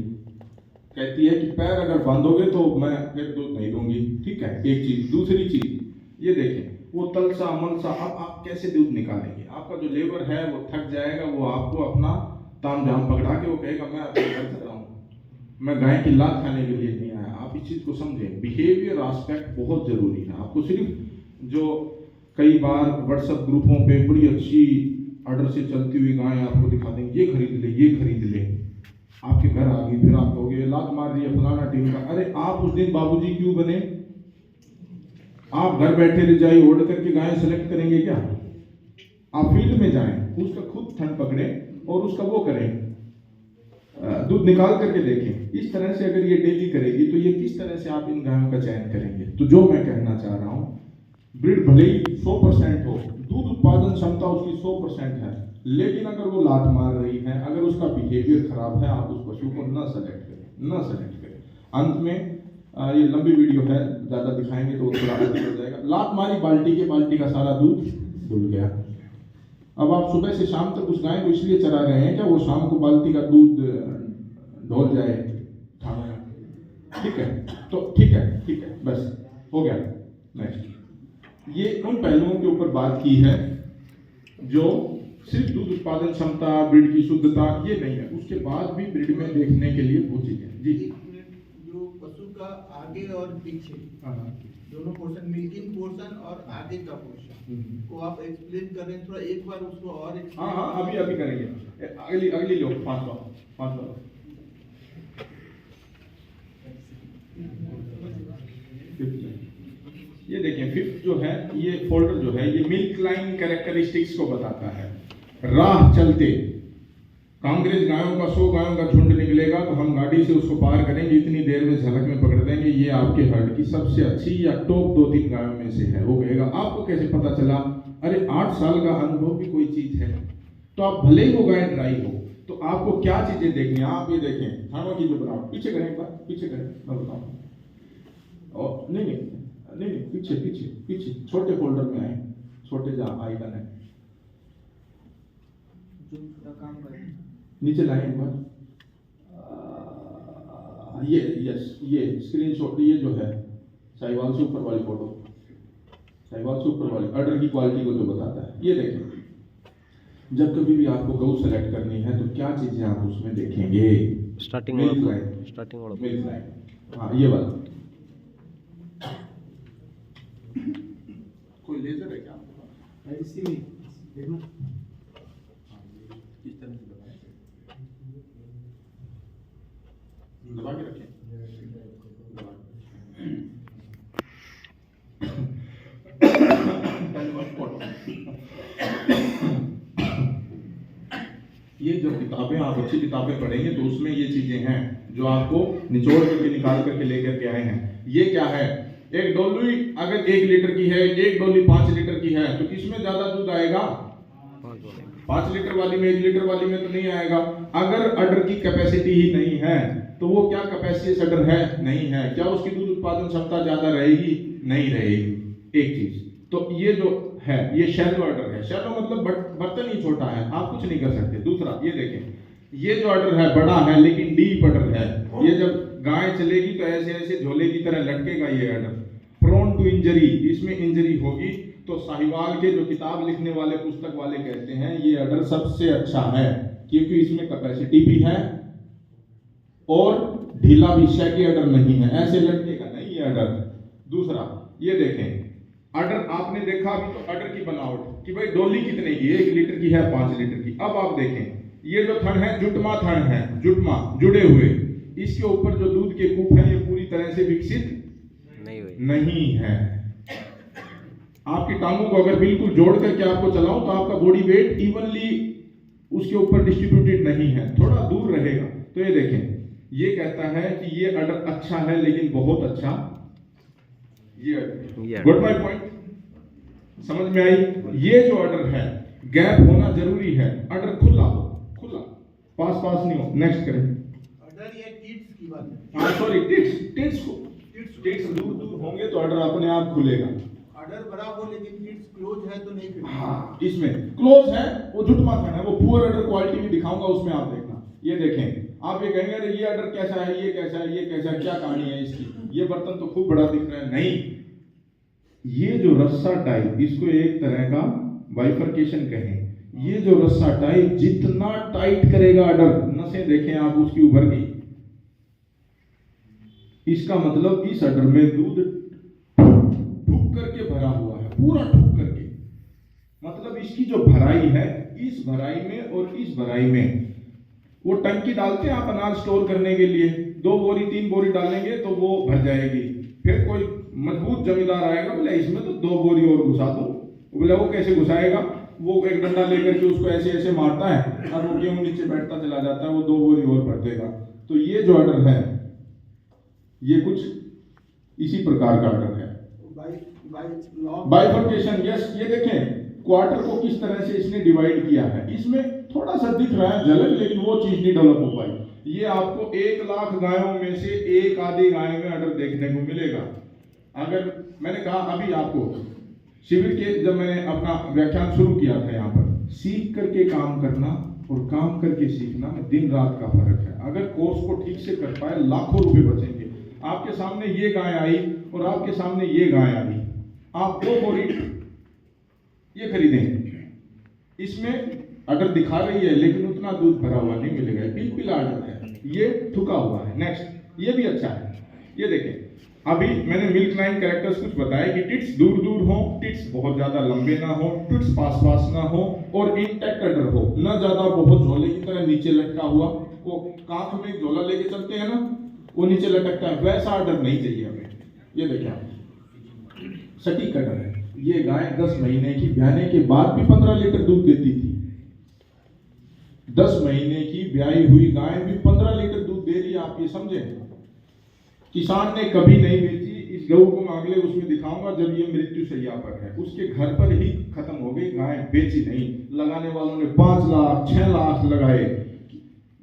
कहती है कि पैर अगर बांधोगे तो मैं फिर दूध नहीं दूंगी, ठीक है, एक चीज। दूसरी चीज ये देखें, वो तलसा मनसा, अब आप कैसे दूध निकालेंगे? आपका जो लेबर है वो थक जाएगा, वो आपको अपना ताम झाम पकड़ा के वो कहेगा मैं अपने घर चल रहा हूँ, मैं गाय की लात खाने के लिए नहीं आया। आप इस चीज़ को समझें, बिहेवियर आस्पेक्ट बहुत ज़रूरी है। आपको सिर्फ जो कई बार व्हाट्सएप ग्रुपों पे बड़ी अच्छी ऑर्डर से चलती हुई गाय आपको दिखा देंगे, ये खरीद ले, ये खरीद ले, आपके घर आ गई, फिर आप कहोगे लात मार रही है फलाना टीम का। अरे आप उस दिन बाबूजी क्यों बने? आप घर बैठे रह जाइए, ऑर्डर करके गाय सेलेक्ट करेंगे क्या? आप फील्ड में जाएं, उसका खुद थन पकड़े और उसका वो करें, दूध निकाल करके देखें। इस तरह से अगर ये डेली करेगी तो ये किस तरह से आप इन गायों का चयन करेंगे? तो जो मैं कहना चाह रहा हूँ, ब्रीड भले ही 100% हो, दूध उत्पादन क्षमता उसकी 100% है, लेकिन अगर वो लात मार रही है, अगर उसका बिहेवियर खराब है, आप उस पशु को न सेलेक्ट करें। अंत में ये लंबी वीडियो है, ज़्यादा दिखाएंगे तो थोड़ा अधिक हो जाएगा। लात मारी बाल्टी का सारा दूध धुल गया। अब आप सुबह से शाम तक उस गाय को इसलिए चरा रहे हैं क्या वो शाम को बाल्टी का दूध ढोल जाए खाना? ठीक है, तो ठीक है, बस हो गया। नेक्स्ट, ये उन पहलुओं के ऊपर बात की है जो सिर्फ दूध उत्पादन क्षमता, ब्रीड की शुद्धता ये नहीं है, उसके बाद भी ब्रीड में देखने के लिए वो चीजें। जी, जो पशु का आगे और पीछे दोनों पोर्शन, मिल्किंग पोर्शन और आगे का पोर्शन को आप एक्सप्लेन करें थोड़ा, एक बार उसको और हाँ, अभी करेंगे। अगली लो, पांच लो। ये देखें, फिफ्थ जो है, ये फोल्डर जो है, ये मिल्क लाइन कैरेक्टरिस्टिक्स को बताता है। राह चलते कांग्रेस गायों का 100 गायों का झुंड निकलेगा तो हम गाड़ी से उसको पार करेंगे, इतनी देर में झलक में पकड़ देंगे, ये आपके हर्ड की सबसे अच्छी या टॉप 2-3 गायों में से है। वो कहेगा आपको कैसे पता चला? अरे 8 साल का अनुभव भी कोई चीज है। तो आप भले ही वो गाय ड्राई हो, तो आपको क्या चीजें देखनी है? आप ये देखें, थानों की जो बनावट, पीछे करें एक बार, पीछे करें, मैं बताऊँ। और नहीं, पीछे छोटे फोल्डर में आए, छोटे जहाँ आइकन है, नीचे लाएं एक बार। ये स्क्रीनशॉट, ये जो है साहिवाल से ऊपर वाली फोटो, साहिवाल से ऊपर वाली ऑर्डर की क्वालिटी को जो बताता है। ये देखें, जब कभी भी आपको गौ सेलेक्ट करनी है तो क्या चीजें आप उसमें देखेंगे? स्टार्टिंग मिल्क वाला, लाइन, हाँ ये वाला। कोई लेजर है क्या? इसी में देखना, इस तरह से दबा के रखें। ये जो किताबें, आप अच्छी किताबें पढ़ेंगे तो उसमें ये चीजें हैं जो आपको निचोड़ करके निकाल करके लेकर के आए हैं। ये क्या है? एक डोली अगर 1 लीटर की है, एक डोली 5 लीटर की है, तो किसमें ज्यादा दूध आएगा? 5 लीटर वाली में, 1 लीटर वाली में तो नहीं आएगा। अगर अडर की कैपेसिटी ही नहीं है तो वो क्या कैपेसिटी अडर है? नहीं है। क्या उसकी दूध उत्पादन क्षमता ज्यादा रहेगी? नहीं रहेगी। एक चीज तो ये जो है, ये शैलो अडर है। शैलो मतलब बर्तन ही छोटा है, आप कुछ नहीं कर सकते। दूसरा ये देखें, ये जो अडर है बड़ा है लेकिन डीप अडर है। ये जब गाय चलेगी तो ऐसे ऐसे झोले की तरह लटकेगा ये अडर। प्रोन टू इंजरी, इसमें इंजरी होगी। तो साहिवाल के जो किताब लिखने वाले, पुस्तक वाले कहते हैं ये अडर सबसे अच्छा है क्योंकि इसमें कैपेसिटी भी है और ढीला भी, शैकी अडर नहीं है, ऐसे लटकेगा नहीं ये अडर। दूसरा ये देखें, अडर आपने देखा अभी तो अडर की बनावट कि भाई डोली कितने की, 1 लीटर की है, 5 लीटर की। अब आप देखें, ये जो थन है जुटमा थन है, जुटमा जुड़े हुए, इसके ऊपर जो दूध के कूप है ये पूरी तरह से विकसित नहीं है। आपकी टांगों को अगर बिल्कुल जोड़ करके आपको चलाऊं तो आपका बॉडी वेट इवनली उसके ऊपर डिस्ट्रीब्यूटेड नहीं है, थोड़ा दूर रहेगा। तो ये देखें, ये कहता है कि ये अडर अच्छा है लेकिन बहुत अच्छा ये गुड माय पॉइंट, समझ में आई? ये जो अडर है गैप होना जरूरी है, अडर खुला हो, खुला, पास नहीं हो। नेक्स्ट करें। अडर या टिट्स की बात है, हाँ सॉरी, टिट्स दूर होंगे तो अडर अपने आप खुलेगा। अडर बड़ा हो लेकिन टिट्स क्लोज है तो नहीं खुलेगा। हाँ, इसमें क्लोज है, वो जुटमा थन है, वो पुअर अडर क्वालिटी भी दिखाऊंगा, उसमें आप देखना। ये देखें, आप ये कहेंगे अरे ये अडर कैसा है, ये कैसा है, ये कैसा है, क्या कहानी है इसकी, ये बर्तन तो खूब बड़ा दिख रहा है। नहीं, ये जो रस्सा टाइप, इसको एक तरह का बाइफर्केशन कहें, ये जो रस्सा टाइट, जितना टाइट करेगा अडर, नसें देखें आप उसकी उभर गई, इसका मतलब इस अडर में दूध ठुक करके भरा हुआ है, पूरा ठुक करके। मतलब इसकी जो भराई है, इस भराई में और इस भराई में, वो टंकी डालते हैं आप अनाज स्टोर करने के लिए, 2 बोरी 3 बोरी डालेंगे तो वो भर जाएगी। फिर कोई मजबूत जमींदार आएगा, बोले इसमें तो 2 बोरी और घुसा दो। बोले वो कैसे घुसाएगा? वो एक डंडा लेकर के उसको ऐसे ऐसे मारता है और वो गेहूं नीचे बैठता चला जाता है, वो 2 बोरी और भर देगा। तो ये जो ऑर्डर है, ये कुछ इसी प्रकार का ऑर्डर है। बाइफर्केशन, यस, ये देखें क्वार्टर को किस तरह से इसने डिवाइड किया है। इसमें थोड़ा सा दिख रहा है झलक, लेकिन वो चीज नहीं डेवलप हो पाई। ये आपको 1 लाख गायों में से एक आधी गाय में ऑर्डर देखने को मिलेगा। अगर मैंने कहा अभी आपको शिविर के, जब मैंने अपना व्याख्यान शुरू किया था, यहाँ पर सीख करके काम करना और काम करके सीखना में दिन रात का फर्क है। अगर कोर्स को ठीक से कर पाए, लाखों रुपए बचेंगे। आपके सामने ये गाय आई और आपके सामने ये गाय आई, आप 2 बोरी ये खरीदेंगे, इसमें अगर दिखा रही है लेकिन उतना दूध भरा हुआ नहीं मिलेगा, बिल्कुल आर्डर है, ये ठुका हुआ है। नेक्स्ट, ये भी अच्छा है, ये देखें। अभी मैंने मिल्क लाइन कैरेक्टर्स कुछ बताया कि टिट्स दूर दूर हो, टिट्स बहुत ज्यादा लंबे ना हो, टिट्स पास पास ना हो और इंटैक्ट अडर हो, ना ज्यादा बहुत झोले की तरह नीचे लटका हुआ। वो कांख में झोला लेके चलते हैं ना, वो नीचे लटकता है, वैसा अडर नहीं चाहिए हमें। ये देखिए आप, सटीक अडर है। ये गाय 10 महीने की ब्याने के बाद भी 15 लीटर दूध देती थी। 10 महीने की ब्याई हुई गाय भी 15 लीटर दूध दे रही है, आप ये समझें। किसान ने कभी नहीं बेची। इस गऊ को मैं अगले उसमें दिखाऊंगा जब ये मृत्यु शैया पर है, उसके घर पर ही खत्म हो गई, गाय बेची नहीं। लगाने वालों ने 5 लाख 6 लाख लगाए।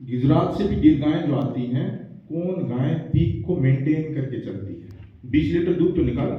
गुजरात से भी गिर गायें जो आती हैं, कौन गाय पीक को मेंटेन करके चलती है, 20 लीटर दूध तो निकाला।